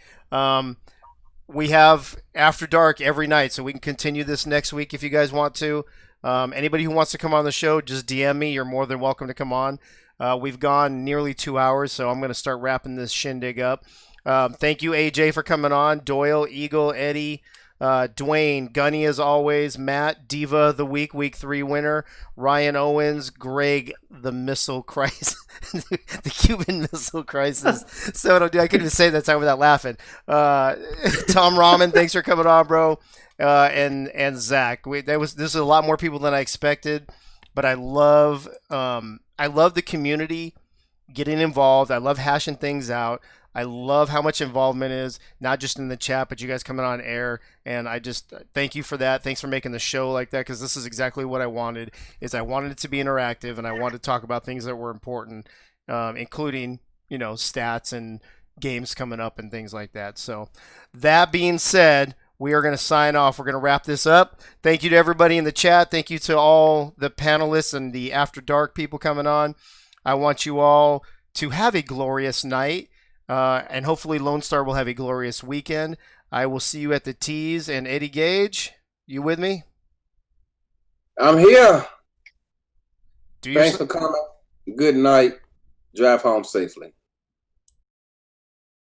We have After Dark every night, so we can continue this next week if you guys want to. Anybody who wants to come on the show, just DM me. You're more than welcome to come on. We've gone nearly 2 hours, so I'm going to start wrapping this shindig up. Thank you, AJ, for coming on. Doyle, Eagle, Eddie, Dwayne, Gunny as always, Matt, Diva, the week 3 winner, Ryan Owens, Greg, the Missile Crisis, the Cuban Missile Crisis. So I couldn't even say that time without laughing. Tom Rahman, thanks for coming on, bro. And Zach. This is a lot more people than I expected, but I love the community getting involved. I love hashing things out. I love how much involvement is, not just in the chat, but you guys coming on air. And I just thank you for that. Thanks for making the show like that, because this is exactly what I wanted. I wanted it to be interactive, and I wanted to talk about things that were important, including stats and games coming up and things like that. So that being said, we are going to sign off. We're going to wrap this up. Thank you to everybody in the chat. Thank you to all the panelists and the After Dark people coming on. I want you all to have a glorious night, and hopefully Lone Star will have a glorious weekend. I will see you at the Tees. And Eddie Gage, you with me? I'm here. Do Thanks for coming. Good night. Drive home safely.